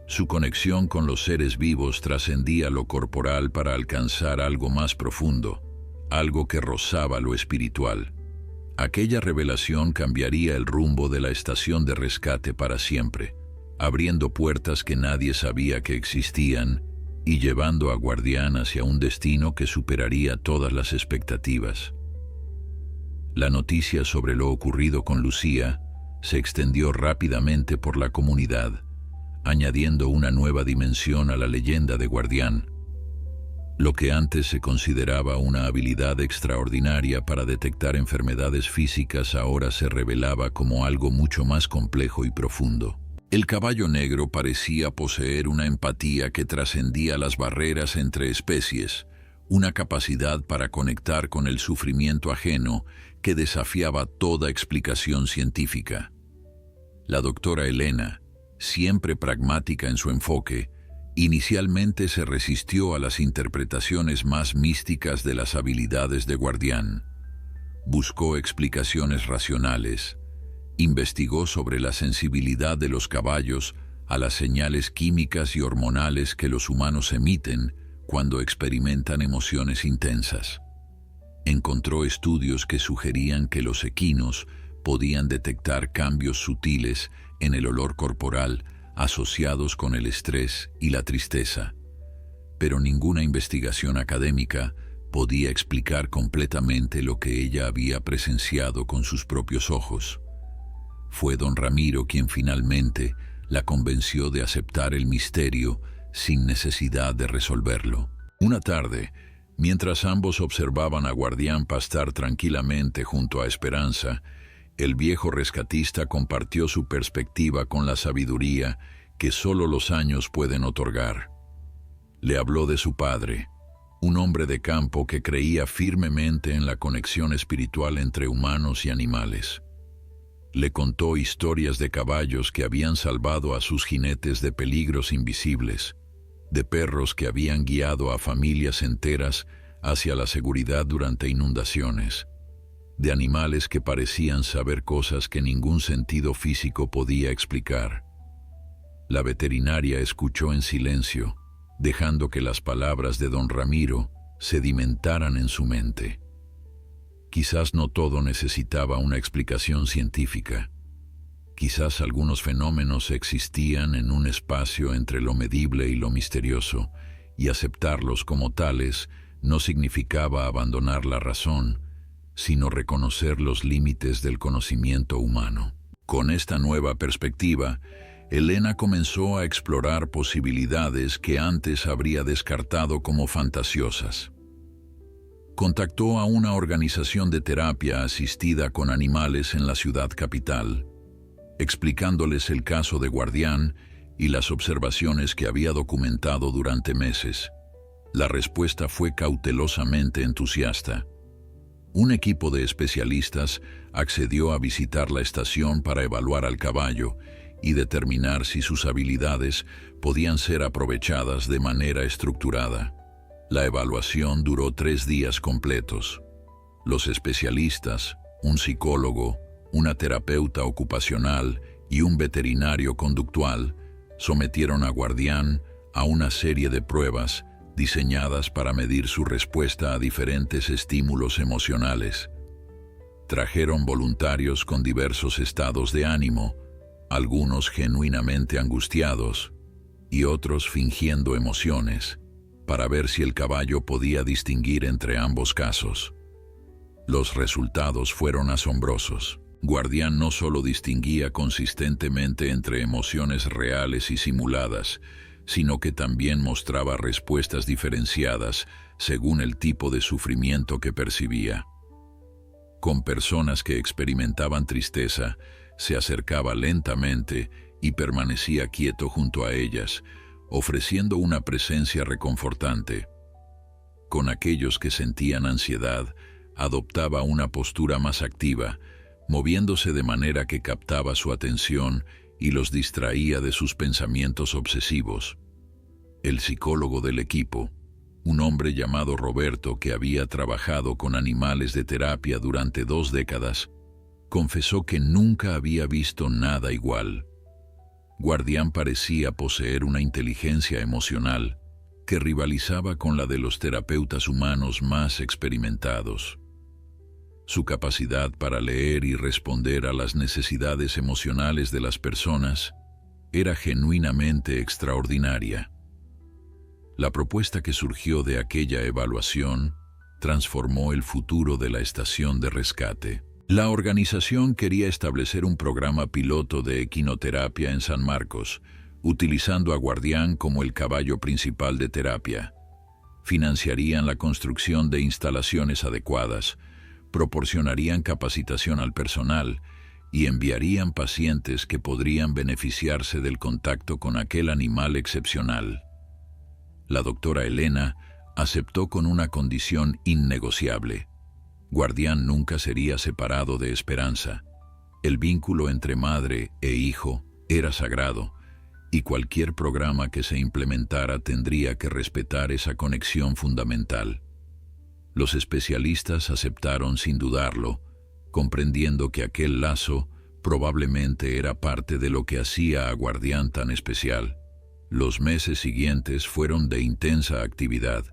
Speaker 1: Su conexión con los seres vivos trascendía lo corporal para alcanzar algo más profundo, algo que rozaba lo espiritual. Aquella revelación cambiaría el rumbo de la estación de rescate para siempre, abriendo puertas que nadie sabía que existían y llevando a Guardián hacia un destino que superaría todas las expectativas. La noticia sobre lo ocurrido con Lucía se extendió rápidamente por la comunidad, añadiendo una nueva dimensión a la leyenda de Guardián. Lo que antes se consideraba una habilidad extraordinaria para detectar enfermedades físicas ahora se revelaba como algo mucho más complejo y profundo. El caballo negro parecía poseer una empatía que trascendía las barreras entre especies, una capacidad para conectar con el sufrimiento ajeno que desafiaba toda explicación científica. La doctora Elena, siempre pragmática en su enfoque, inicialmente se resistió a las interpretaciones más místicas de las habilidades de Guardián. Buscó explicaciones racionales, investigó sobre la sensibilidad de los caballos a las señales químicas y hormonales que los humanos emiten cuando experimentan emociones intensas. Encontró estudios que sugerían que los equinos podían detectar cambios sutiles en el olor corporal asociados con el estrés y la tristeza, pero ninguna investigación académica podía explicar completamente lo que ella había presenciado con sus propios ojos. Fue don Ramiro quien finalmente la convenció de aceptar el misterio sin necesidad de resolverlo. Una tarde, mientras ambos observaban a Guardián pastar tranquilamente junto a Esperanza, el viejo rescatista compartió su perspectiva con la sabiduría que solo los años pueden otorgar. Le habló de su padre, un hombre de campo que creía firmemente en la conexión espiritual entre humanos y animales. Le contó historias de caballos que habían salvado a sus jinetes de peligros invisibles, de perros que habían guiado a familias enteras hacia la seguridad durante inundaciones, de animales que parecían saber cosas que ningún sentido físico podía explicar. La veterinaria escuchó en silencio, dejando que las palabras de don Ramiro sedimentaran en su mente. Quizás no todo necesitaba una explicación científica. Quizás algunos fenómenos existían en un espacio entre lo medible y lo misterioso, y aceptarlos como tales no significaba abandonar la razón, sino reconocer los límites del conocimiento humano. Con esta nueva perspectiva, Elena comenzó a explorar posibilidades que antes habría descartado como fantasiosas. Contactó a una organización de terapia asistida con animales en la ciudad capital, explicándoles el caso de Guardián y las observaciones que había documentado durante meses. La respuesta fue cautelosamente entusiasta. Un equipo de especialistas accedió a visitar la estación para evaluar al caballo y determinar si sus habilidades podían ser aprovechadas de manera estructurada. La evaluación duró 3 días completos. Los especialistas, un psicólogo, una terapeuta ocupacional y un veterinario conductual, sometieron a Guardián a una serie de pruebas diseñadas para medir su respuesta a diferentes estímulos emocionales. Trajeron voluntarios con diversos estados de ánimo, algunos genuinamente angustiados y otros fingiendo emociones, para ver si el caballo podía distinguir entre ambos casos. Los resultados fueron asombrosos. Guardián no solo distinguía consistentemente entre emociones reales y simuladas, sino que también mostraba respuestas diferenciadas según el tipo de sufrimiento que percibía. Con personas que experimentaban tristeza, se acercaba lentamente y permanecía quieto junto a ellas, ofreciendo una presencia reconfortante. Con aquellos que sentían ansiedad, adoptaba una postura más activa, moviéndose de manera que captaba su atención y los distraía de sus pensamientos obsesivos. El psicólogo del equipo, un hombre llamado Roberto que había trabajado con animales de terapia durante 2 décadas, confesó que nunca había visto nada igual. Guardián parecía poseer una inteligencia emocional que rivalizaba con la de los terapeutas humanos más experimentados. Su capacidad para leer y responder a las necesidades emocionales de las personas era genuinamente extraordinaria. La propuesta que surgió de aquella evaluación transformó el futuro de la estación de rescate. La organización quería establecer un programa piloto de equinoterapia en San Marcos, utilizando a Guardián como el caballo principal de terapia. Financiarían la construcción de instalaciones adecuadas, proporcionarían capacitación al personal y enviarían pacientes que podrían beneficiarse del contacto con aquel animal excepcional. La doctora Elena aceptó con una condición innegociable. Guardián nunca sería separado de Esperanza. El vínculo entre madre e hijo era sagrado, y cualquier programa que se implementara tendría que respetar esa conexión fundamental. Los especialistas aceptaron sin dudarlo, comprendiendo que aquel lazo probablemente era parte de lo que hacía a Guardián tan especial. Los meses siguientes fueron de intensa actividad.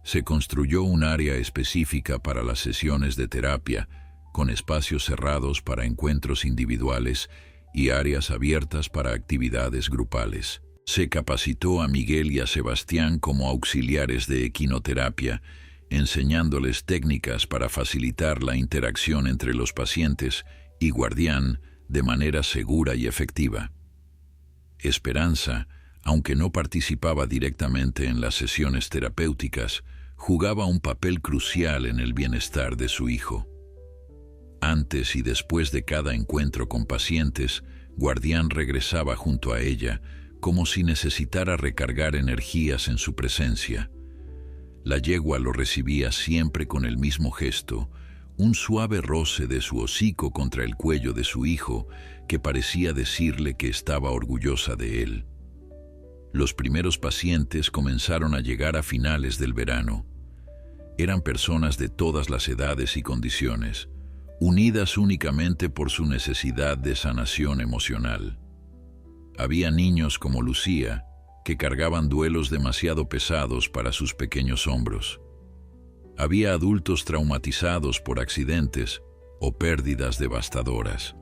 Speaker 1: Se construyó un área específica para las sesiones de terapia, con espacios cerrados para encuentros individuales y áreas abiertas para actividades grupales. Se capacitó a Miguel y a Sebastián como auxiliares de equinoterapia, enseñándoles técnicas para facilitar la interacción entre los pacientes y Guardián de manera segura y efectiva. Esperanza, aunque no participaba directamente en las sesiones terapéuticas, jugaba un papel crucial en el bienestar de su hijo. Antes y después de cada encuentro con pacientes, Guardián regresaba junto a ella, como si necesitara recargar energías en su presencia. La yegua lo recibía siempre con el mismo gesto, un suave roce de su hocico contra el cuello de su hijo, que parecía decirle que estaba orgullosa de él. Los primeros pacientes comenzaron a llegar a finales del verano. Eran personas de todas las edades y condiciones, unidas únicamente por su necesidad de sanación emocional. Había niños como Lucía, que cargaban duelos demasiado pesados para sus pequeños hombros. Había adultos traumatizados por accidentes o pérdidas devastadoras.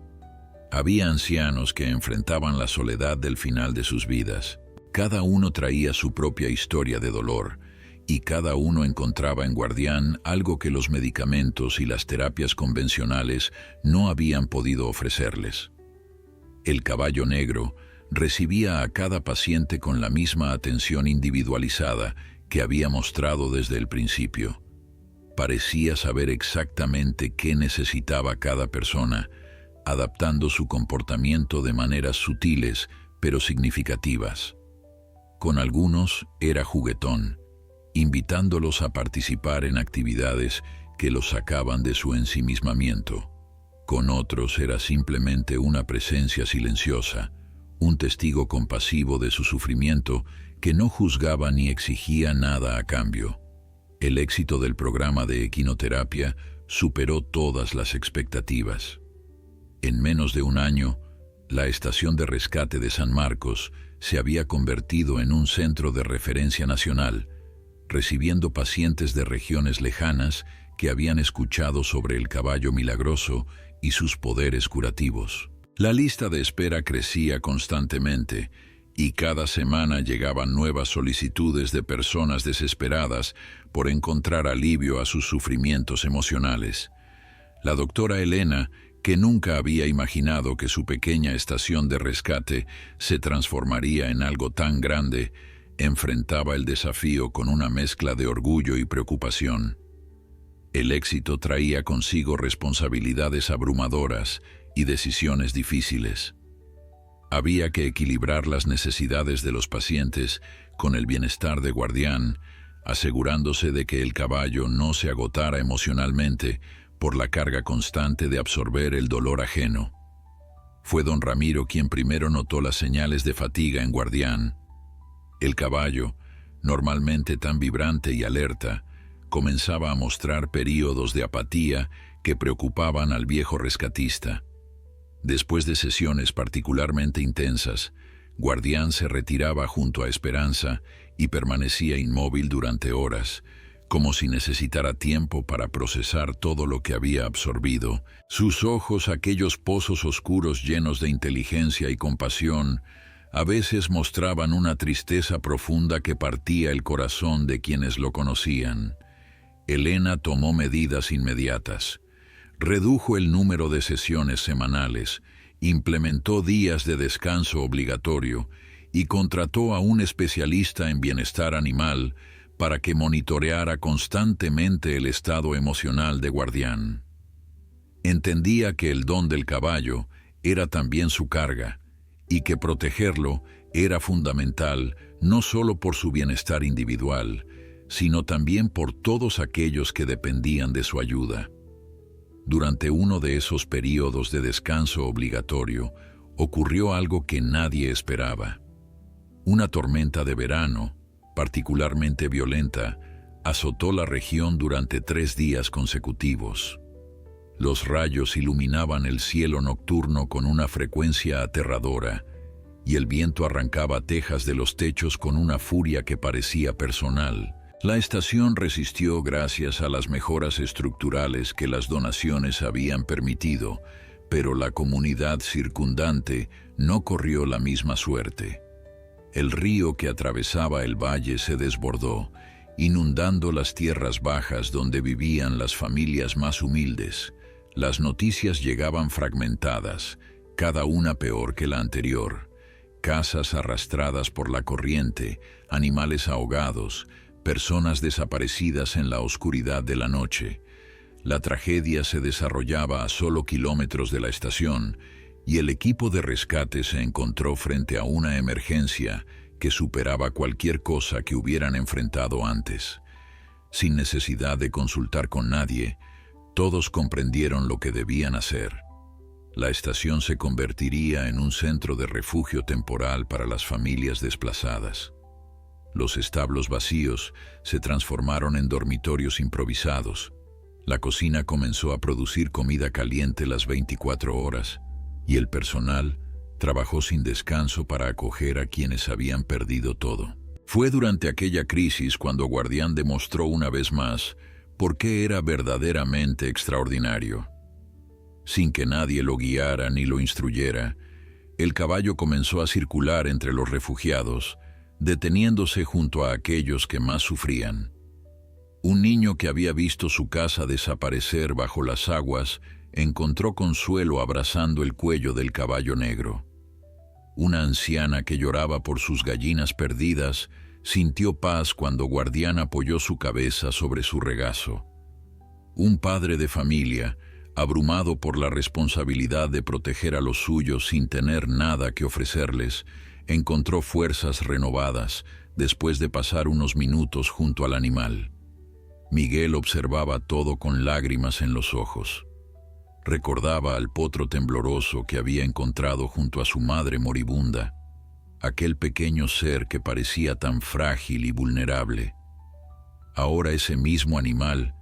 Speaker 1: Había ancianos que enfrentaban la soledad del final de sus vidas. Cada uno traía su propia historia de dolor, y cada uno encontraba en Guardián algo que los medicamentos y las terapias convencionales no habían podido ofrecerles. El caballo negro recibía a cada paciente con la misma atención individualizada que había mostrado desde el principio. Parecía saber exactamente qué necesitaba cada persona, adaptando su comportamiento de maneras sutiles pero significativas. Con algunos era juguetón, invitándolos a participar en actividades que los sacaban de su ensimismamiento. Con otros era simplemente una presencia silenciosa, un testigo compasivo de su sufrimiento que no juzgaba ni exigía nada a cambio. El éxito del programa de equinoterapia superó todas las expectativas. En menos de un año, la estación de rescate de San Marcos se había convertido en un centro de referencia nacional, recibiendo pacientes de regiones lejanas que habían escuchado sobre el caballo milagroso y sus poderes curativos. La lista de espera crecía constantemente y cada semana llegaban nuevas solicitudes de personas desesperadas por encontrar alivio a sus sufrimientos emocionales. La doctora Elena, que nunca había imaginado que su pequeña estación de rescate se transformaría en algo tan grande, enfrentaba el desafío con una mezcla de orgullo y preocupación. El éxito traía consigo responsabilidades abrumadoras y decisiones difíciles. Había que equilibrar las necesidades de los pacientes con el bienestar de Guardián, asegurándose de que el caballo no se agotara emocionalmente por la carga constante de absorber el dolor ajeno. Fue don Ramiro quien primero notó las señales de fatiga en Guardián. El caballo, normalmente tan vibrante y alerta, comenzaba a mostrar períodos de apatía que preocupaban al viejo rescatista. Después de sesiones particularmente intensas, Guardián se retiraba junto a Esperanza y permanecía inmóvil durante horas, como si necesitara tiempo para procesar todo lo que había absorbido. Sus ojos, aquellos pozos oscuros llenos de inteligencia y compasión, a veces mostraban una tristeza profunda que partía el corazón de quienes lo conocían. Elena tomó medidas inmediatas. Redujo el número de sesiones semanales, implementó días de descanso obligatorio y contrató a un especialista en bienestar animal para que monitoreara constantemente el estado emocional de Guardián. Entendía que el don del caballo era también su carga y que protegerlo era fundamental no solo por su bienestar individual, sino también por todos aquellos que dependían de su ayuda. Durante uno de esos periodos de descanso obligatorio, ocurrió algo que nadie esperaba. Una tormenta de verano, particularmente violenta, azotó la región durante 3 días consecutivos. Los rayos iluminaban el cielo nocturno con una frecuencia aterradora, y el viento arrancaba tejas de los techos con una furia que parecía personal. La estación resistió gracias a las mejoras estructurales que las donaciones habían permitido, pero la comunidad circundante no corrió la misma suerte. El río que atravesaba el valle se desbordó, inundando las tierras bajas donde vivían las familias más humildes. Las noticias llegaban fragmentadas, cada una peor que la anterior. Casas arrastradas por la corriente, animales ahogados, personas desaparecidas en la oscuridad de la noche. La tragedia se desarrollaba a solo kilómetros de la estación, y el equipo de rescate se encontró frente a una emergencia que superaba cualquier cosa que hubieran enfrentado antes. Sin necesidad de consultar con nadie, todos comprendieron lo que debían hacer. La estación se convertiría en un centro de refugio temporal para las familias desplazadas. Los establos vacíos se transformaron en dormitorios improvisados. La cocina comenzó a producir comida caliente las 24 horas, y el personal trabajó sin descanso para acoger a quienes habían perdido todo. Fue durante aquella crisis cuando Guardián demostró una vez más por qué era verdaderamente extraordinario. Sin que nadie lo guiara ni lo instruyera, el caballo comenzó a circular entre los refugiados, deteniéndose junto a aquellos que más sufrían. Un niño que había visto su casa desaparecer bajo las aguas encontró consuelo abrazando el cuello del caballo negro. Una anciana que lloraba por sus gallinas perdidas sintió paz cuando Guardián apoyó su cabeza sobre su regazo. Un padre de familia, abrumado por la responsabilidad de proteger a los suyos sin tener nada que ofrecerles, encontró fuerzas renovadas después de pasar unos minutos junto al animal. Miguel observaba todo con lágrimas en los ojos. Recordaba al potro tembloroso que había encontrado junto a su madre moribunda, aquel pequeño ser que parecía tan frágil y vulnerable. Ahora ese mismo animal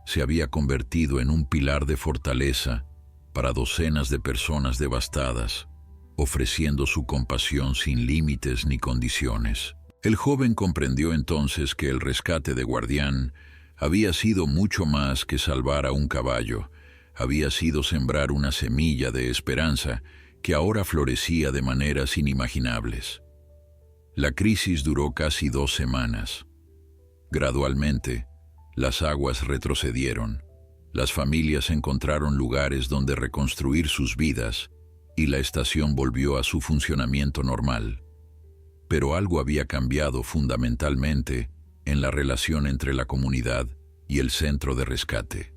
Speaker 1: se había convertido en un pilar de fortaleza para docenas de personas devastadas, ofreciendo su compasión sin límites ni condiciones. El joven comprendió entonces que el rescate de Guardián había sido mucho más que salvar a un caballo, había sido sembrar una semilla de esperanza que ahora florecía de maneras inimaginables. La crisis duró casi 2 semanas. Gradualmente, las aguas retrocedieron, las familias encontraron lugares donde reconstruir sus vidas y la estación volvió a su funcionamiento normal. Pero algo había cambiado fundamentalmente en la relación entre la comunidad y el centro de rescate.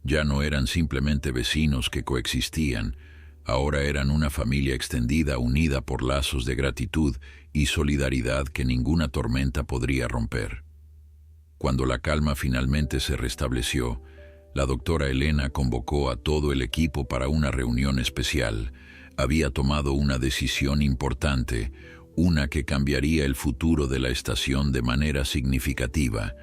Speaker 1: Ya no eran simplemente vecinos que coexistían, ahora eran una familia extendida unida por lazos de gratitud y solidaridad que ninguna tormenta podría romper. Cuando la calma finalmente se restableció, la doctora Elena convocó a todo el equipo para una reunión especial. Había tomado una decisión importante, una que cambiaría el futuro de la estación de manera significativa.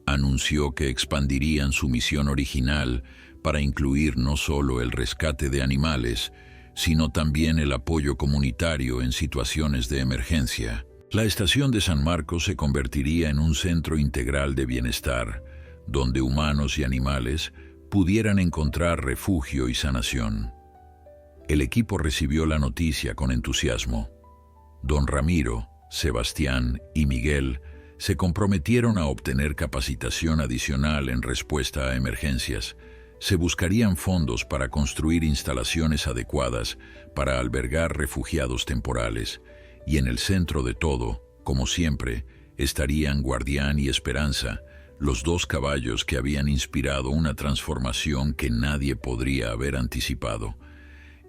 Speaker 1: Anunció que expandirían su misión original para incluir no solo el rescate de animales, sino también el apoyo comunitario en situaciones de emergencia. La estación de San Marcos se convertiría en un centro integral de bienestar, donde humanos y animales pudieran encontrar refugio y sanación. El equipo recibió la noticia con entusiasmo. Don Ramiro, Sebastián y Miguel se comprometieron a obtener capacitación adicional en respuesta a emergencias. Se buscarían fondos para construir instalaciones adecuadas para albergar refugiados temporales, y en el centro de todo, como siempre, estarían Guardián y Esperanza, los 2 caballos que habían inspirado una transformación que nadie podría haber anticipado.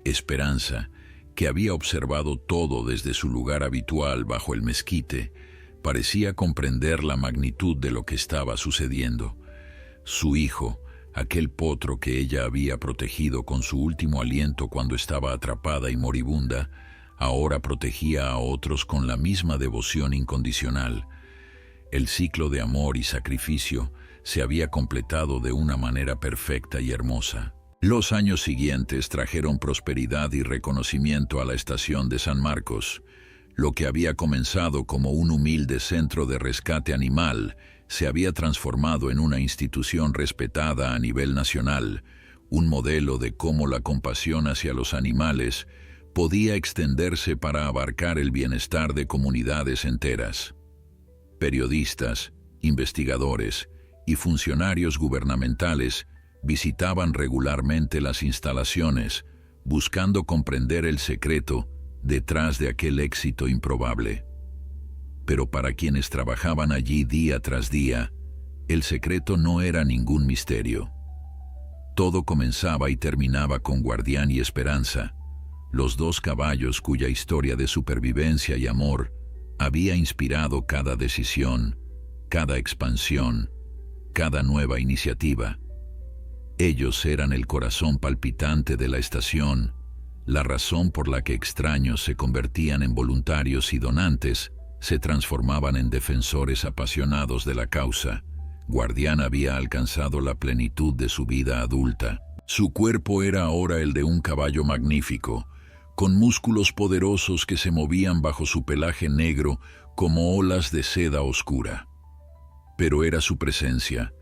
Speaker 1: Esperanza, que había observado todo desde su lugar habitual bajo el mezquite, parecía comprender la magnitud de lo que estaba sucediendo. Su hijo, aquel potro que ella había protegido con su último aliento cuando estaba atrapada y moribunda, ahora protegía a otros con la misma devoción incondicional. El ciclo de amor y sacrificio se había completado de una manera perfecta y hermosa. Los años siguientes trajeron prosperidad y reconocimiento a la estación de San Marcos. Lo que había comenzado como un humilde centro de rescate animal se había transformado en una institución respetada a nivel nacional, un modelo de cómo la compasión hacia los animales podía extenderse para abarcar el bienestar de comunidades enteras. Periodistas, investigadores y funcionarios gubernamentales visitaban regularmente las instalaciones, buscando comprender el secreto detrás de aquel éxito improbable. Pero para quienes trabajaban allí día tras día, el secreto no era ningún misterio. Todo comenzaba y terminaba con Guardián y Esperanza, los dos caballos cuya historia de supervivencia y amor había inspirado cada decisión, cada expansión, cada nueva iniciativa. Ellos eran el corazón palpitante de la estación, la razón por la que extraños se convertían en voluntarios y donantes se transformaban en defensores apasionados de la causa. Guardián había alcanzado la plenitud de su vida adulta. Su cuerpo era ahora el de un caballo magnífico, con músculos poderosos que se movían bajo su pelaje negro como olas de seda oscura. Pero era su presencia,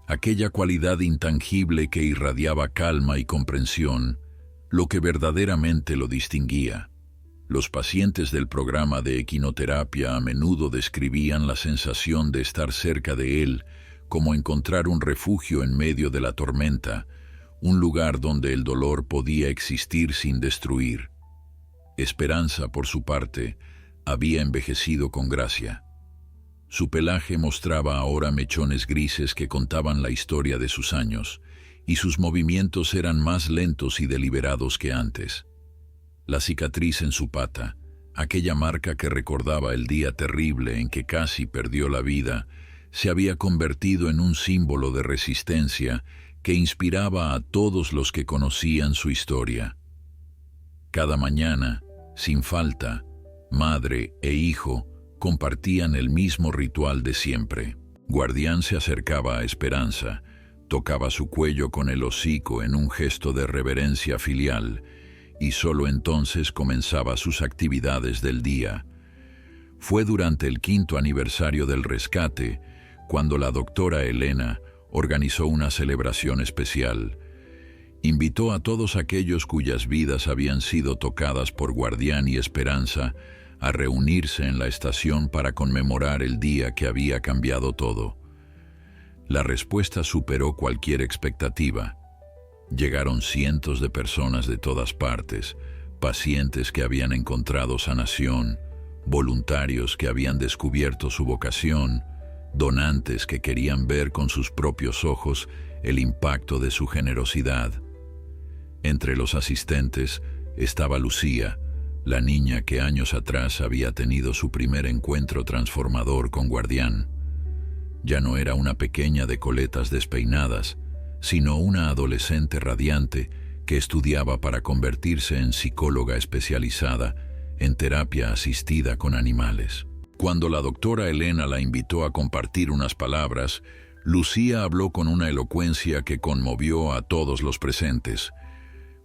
Speaker 1: aquella cualidad intangible que irradiaba calma y comprensión, lo que verdaderamente lo distinguía. Los pacientes del programa de equinoterapia a menudo describían la sensación de estar cerca de él, como encontrar un refugio en medio de la tormenta, un lugar donde el dolor podía existir sin destruir. Esperanza, por su parte, había envejecido con gracia. Su pelaje mostraba ahora mechones grises que contaban la historia de sus años, y sus movimientos eran más lentos y deliberados que antes. La cicatriz en su pata, aquella marca que recordaba el día terrible en que casi perdió la vida, se había convertido en un símbolo de resistencia que inspiraba a todos los que conocían su historia. Cada mañana, sin falta, madre e hijo compartían el mismo ritual de siempre. Guardián se acercaba a Esperanza, tocaba su cuello con el hocico en un gesto de reverencia filial, y solo entonces comenzaba sus actividades del día. Fue durante el 5º aniversario del rescate cuando la doctora Elena organizó una celebración especial. Invitó a todos aquellos cuyas vidas habían sido tocadas por Guardián y Esperanza a reunirse en la estación para conmemorar el día que había cambiado todo. La respuesta superó cualquier expectativa. Llegaron cientos de personas de todas partes, pacientes que habían encontrado sanación, voluntarios que habían descubierto su vocación, donantes que querían ver con sus propios ojos el impacto de su generosidad. Entre los asistentes estaba Lucía, la niña que años atrás había tenido su primer encuentro transformador con Guardián. Ya no era una pequeña de coletas despeinadas, sino una adolescente radiante que estudiaba para convertirse en psicóloga especializada en terapia asistida con animales. Cuando la doctora Elena la invitó a compartir unas palabras, Lucía habló con una elocuencia que conmovió a todos los presentes.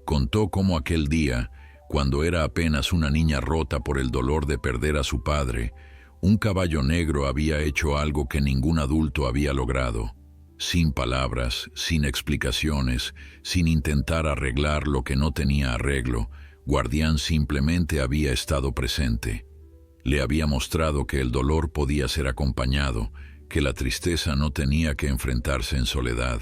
Speaker 1: Contó cómo aquel día, cuando era apenas una niña rota por el dolor de perder a su padre, un caballo negro había hecho algo que ningún adulto había logrado. Sin palabras, sin explicaciones, sin intentar arreglar lo que no tenía arreglo, Guardián simplemente había estado presente. Le había mostrado que el dolor podía ser acompañado, que la tristeza no tenía que enfrentarse en soledad.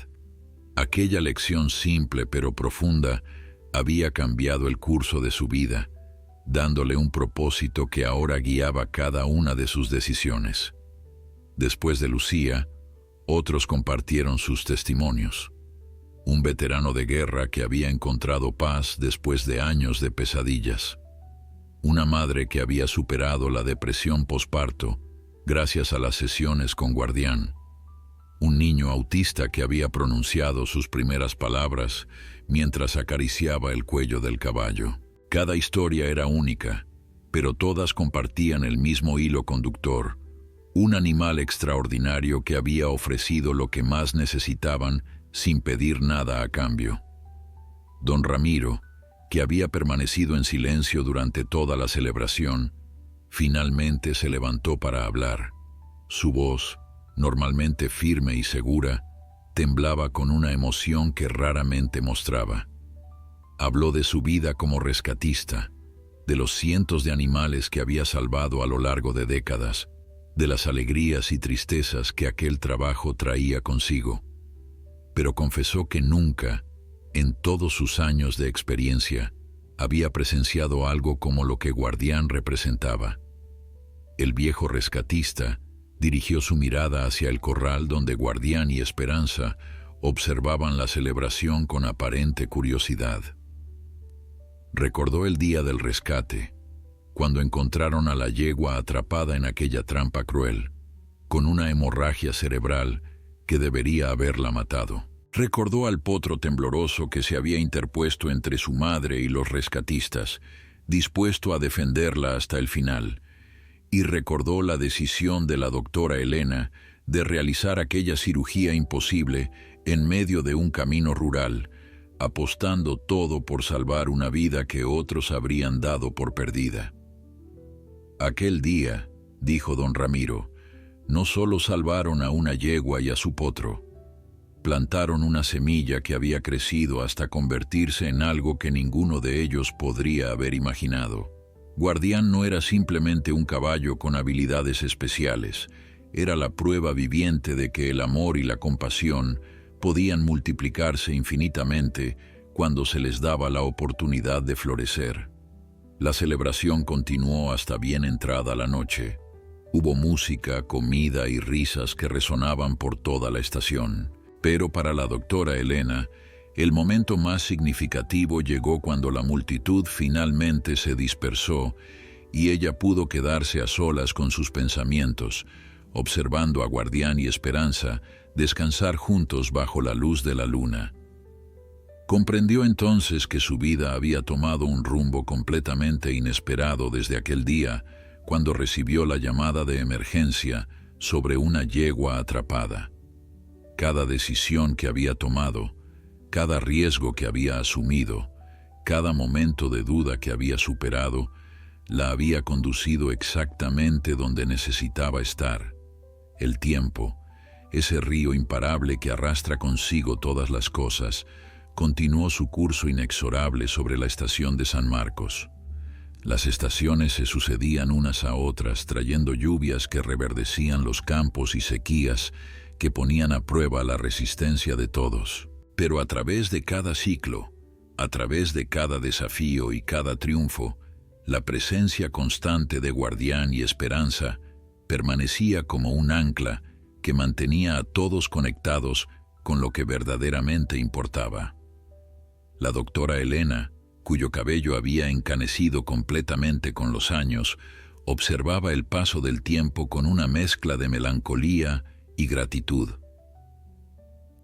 Speaker 1: Aquella lección simple pero profunda había cambiado el curso de su vida, dándole un propósito que ahora guiaba cada una de sus decisiones. Después de Lucía, otros compartieron sus testimonios. Un veterano de guerra que había encontrado paz después de años de pesadillas. Una madre que había superado la depresión posparto gracias a las sesiones con Guardián. Un niño autista que había pronunciado sus primeras palabras mientras acariciaba el cuello del caballo. Cada historia era única, pero todas compartían el mismo hilo conductor: un animal extraordinario que había ofrecido lo que más necesitaban sin pedir nada a cambio. Don Ramiro, que había permanecido en silencio durante toda la celebración, finalmente se levantó para hablar. Su voz, normalmente firme y segura, temblaba con una emoción que raramente mostraba. Habló de su vida como rescatista, de los cientos de animales que había salvado a lo largo de décadas, de las alegrías y tristezas que aquel trabajo traía consigo. Pero confesó que nunca, en todos sus años de experiencia, había presenciado algo como lo que Guardián representaba. El viejo rescatista dirigió su mirada hacia el corral donde Guardián y Esperanza observaban la celebración con aparente curiosidad. Recordó el día del rescate, cuando encontraron a la yegua atrapada en aquella trampa cruel, con una hemorragia cerebral que debería haberla matado. Recordó al potro tembloroso que se había interpuesto entre su madre y los rescatistas, dispuesto a defenderla hasta el final, y recordó la decisión de la doctora Elena de realizar aquella cirugía imposible en medio de un camino rural, apostando todo por salvar una vida que otros habrían dado por perdida. Aquel día, dijo don Ramiro, no solo salvaron a una yegua y a su potro, plantaron una semilla que había crecido hasta convertirse en algo que ninguno de ellos podría haber imaginado. Guardián no era simplemente un caballo con habilidades especiales, era la prueba viviente de que el amor y la compasión podían multiplicarse infinitamente cuando se les daba la oportunidad de florecer. La celebración continuó hasta bien entrada la noche. Hubo música, comida y risas que resonaban por toda la estación. Pero para la doctora Elena, el momento más significativo llegó cuando la multitud finalmente se dispersó y ella pudo quedarse a solas con sus pensamientos, observando a Guardián y Esperanza descansar juntos bajo la luz de la luna. Comprendió entonces que su vida había tomado un rumbo completamente inesperado desde aquel día, cuando recibió la llamada de emergencia sobre una yegua atrapada. Cada decisión que había tomado, cada riesgo que había asumido, cada momento de duda que había superado, la había conducido exactamente donde necesitaba estar. El tiempo, ese río imparable que arrastra consigo todas las cosas, continuó su curso inexorable sobre la estación de San Marcos. Las estaciones se sucedían unas a otras, trayendo lluvias que reverdecían los campos y sequías que ponían a prueba la resistencia de todos. Pero a través de cada ciclo, a través de cada desafío y cada triunfo, la presencia constante de Guardián y Esperanza permanecía como un ancla que mantenía a todos conectados con lo que verdaderamente importaba. La doctora Elena, cuyo cabello había encanecido completamente con los años, observaba el paso del tiempo con una mezcla de melancolía y gratitud.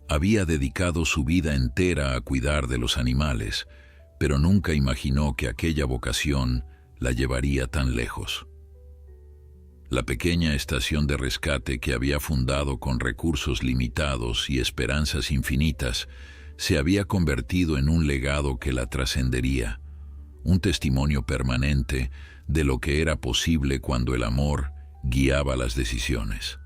Speaker 1: Había dedicado su vida entera a cuidar de los animales, pero nunca imaginó que aquella vocación la llevaría tan lejos. La pequeña estación de rescate que había fundado con recursos limitados y esperanzas infinitas se había convertido en un legado que la trascendería, un testimonio permanente de lo que era posible cuando el amor guiaba las decisiones.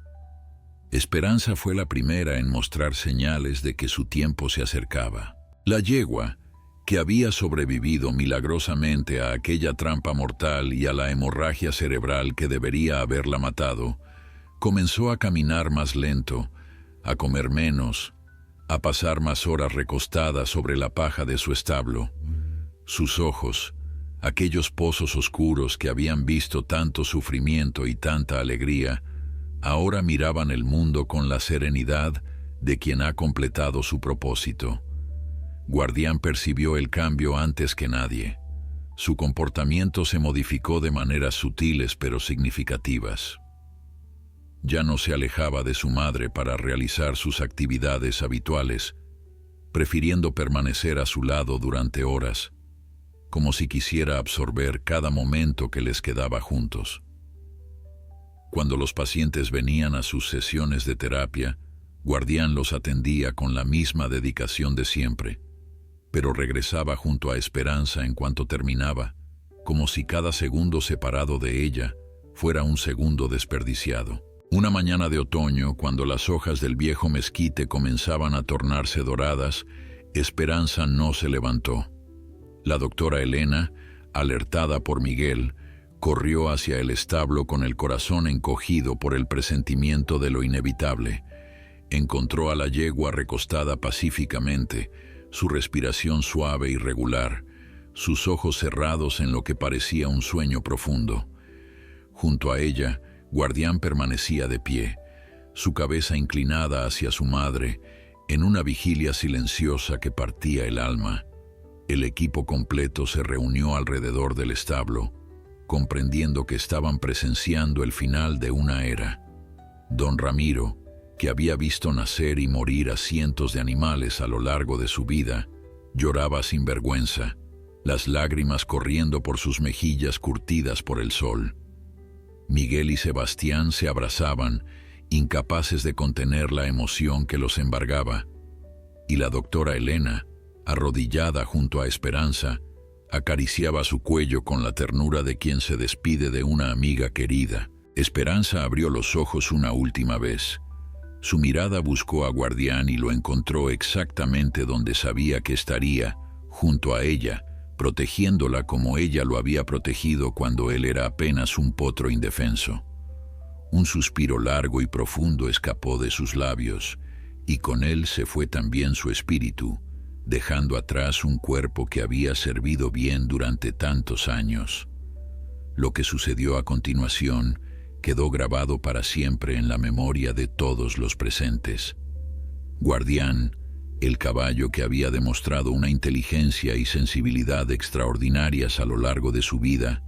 Speaker 1: Esperanza fue la primera en mostrar señales de que su tiempo se acercaba. La yegua, que había sobrevivido milagrosamente a aquella trampa mortal y a la hemorragia cerebral que debería haberla matado, comenzó a caminar más lento, a comer menos, a pasar más horas recostada sobre la paja de su establo. Sus ojos, aquellos pozos oscuros que habían visto tanto sufrimiento y tanta alegría, ahora miraban el mundo con la serenidad de quien ha completado su propósito. Guardián percibió el cambio antes que nadie. Su comportamiento se modificó de maneras sutiles pero significativas. Ya no se alejaba de su madre para realizar sus actividades habituales, prefiriendo permanecer a su lado durante horas, como si quisiera absorber cada momento que les quedaba juntos. Cuando los pacientes venían a sus sesiones de terapia, Guardián los atendía con la misma dedicación de siempre. pero regresaba junto a Esperanza en cuanto terminaba, como si cada segundo separado de ella fuera un segundo desperdiciado. Una mañana de otoño, cuando las hojas del viejo mezquite comenzaban a tornarse doradas, Esperanza no se levantó. La doctora Elena, alertada por Miguel, corrió hacia el establo con el corazón encogido por el presentimiento de lo inevitable. Encontró a la yegua recostada pacíficamente, su respiración suave y regular, sus ojos cerrados en lo que parecía un sueño profundo. Junto a ella, Guardián permanecía de pie, su cabeza inclinada hacia su madre, en una vigilia silenciosa que partía el alma. El equipo completo se reunió alrededor del establo, comprendiendo que estaban presenciando el final de una era. Don Ramiro, que había visto nacer y morir a cientos de animales a lo largo de su vida, lloraba sin vergüenza, las lágrimas corriendo por sus mejillas curtidas por el sol. Miguel y Sebastián se abrazaban, incapaces de contener la emoción que los embargaba, y la doctora Elena, arrodillada junto a Esperanza, acariciaba su cuello con la ternura de quien se despide de una amiga querida. Esperanza abrió los ojos una última vez. Su mirada buscó a Guardián y lo encontró exactamente donde sabía que estaría, junto a ella, protegiéndola como ella lo había protegido cuando él era apenas un potro indefenso. Un suspiro largo y profundo escapó de sus labios, y con él se fue también su espíritu, dejando atrás un cuerpo que había servido bien durante tantos años. Lo que sucedió a continuación quedó grabado para siempre en la memoria de todos los presentes. Guardián, el caballo que había demostrado una inteligencia y sensibilidad extraordinarias a lo largo de su vida,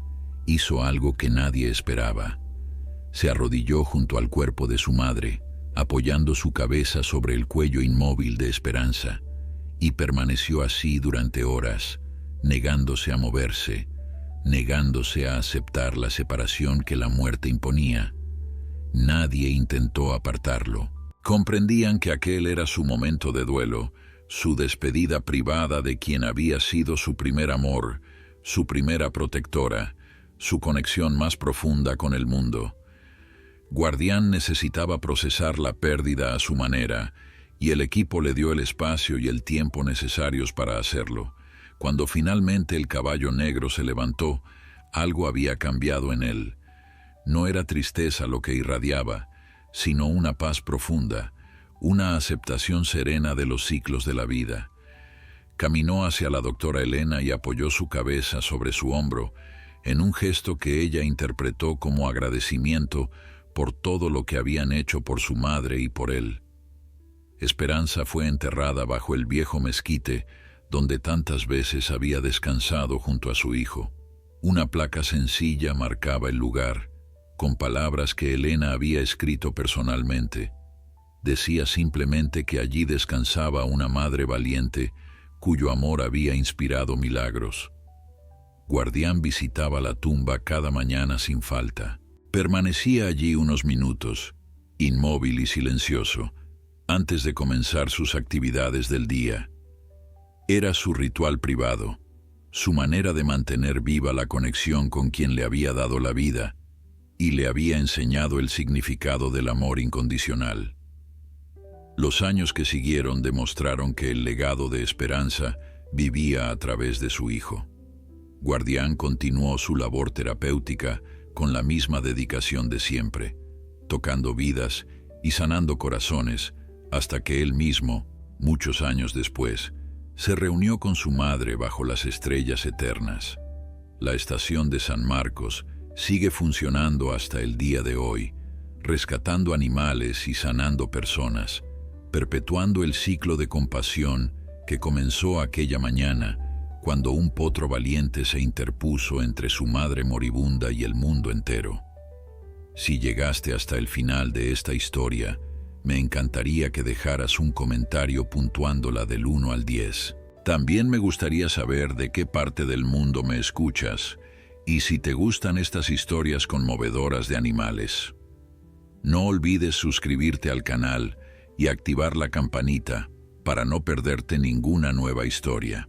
Speaker 1: hizo algo que nadie esperaba. Se arrodilló junto al cuerpo de su madre, apoyando su cabeza sobre el cuello inmóvil de Esperanza, y permaneció así durante horas, negándose a moverse, negándose a aceptar la separación que la muerte imponía. Nadie intentó apartarlo. Comprendían que aquel era su momento de duelo, su despedida privada de quien había sido su primer amor, su primera protectora, su conexión más profunda con el mundo. Guardián necesitaba procesar la pérdida a su manera, y el equipo le dio el espacio y el tiempo necesarios para hacerlo. Cuando finalmente el caballo negro se levantó, algo había cambiado en él. No era tristeza lo que irradiaba, sino una paz profunda, una aceptación serena de los ciclos de la vida. Caminó hacia la doctora Elena y apoyó su cabeza sobre su hombro, en un gesto que ella interpretó como agradecimiento por todo lo que habían hecho por su madre y por él. Esperanza fue enterrada bajo el viejo mezquite, donde tantas veces había descansado junto a su hijo. Una placa sencilla marcaba el lugar, con palabras que Elena había escrito personalmente. Decía simplemente que allí descansaba una madre valiente, cuyo amor había inspirado milagros. Guardián visitaba la tumba cada mañana sin falta. Permanecía allí unos minutos, inmóvil y silencioso, antes de comenzar sus actividades del día. Era su ritual privado, su manera de mantener viva la conexión con quien le había dado la vida y le había enseñado el significado del amor incondicional. Los años que siguieron demostraron que el legado de Esperanza vivía a través de su hijo. Guardián continuó su labor terapéutica con la misma dedicación de siempre, tocando vidas y sanando corazones, hasta que él mismo, muchos años después, se reunió con su madre bajo las estrellas eternas. La estación de San Marcos sigue funcionando hasta el día de hoy, rescatando animales y sanando personas, perpetuando el ciclo de compasión que comenzó aquella mañana cuando un potro valiente se interpuso entre su madre moribunda y el mundo entero. Si llegaste hasta el final de esta historia, me encantaría que dejaras un comentario puntuándola del 1 al 10. También me gustaría saber de qué parte del mundo me escuchas y si te gustan estas historias conmovedoras de animales. No olvides suscribirte al canal y activar la campanita para no perderte ninguna nueva historia.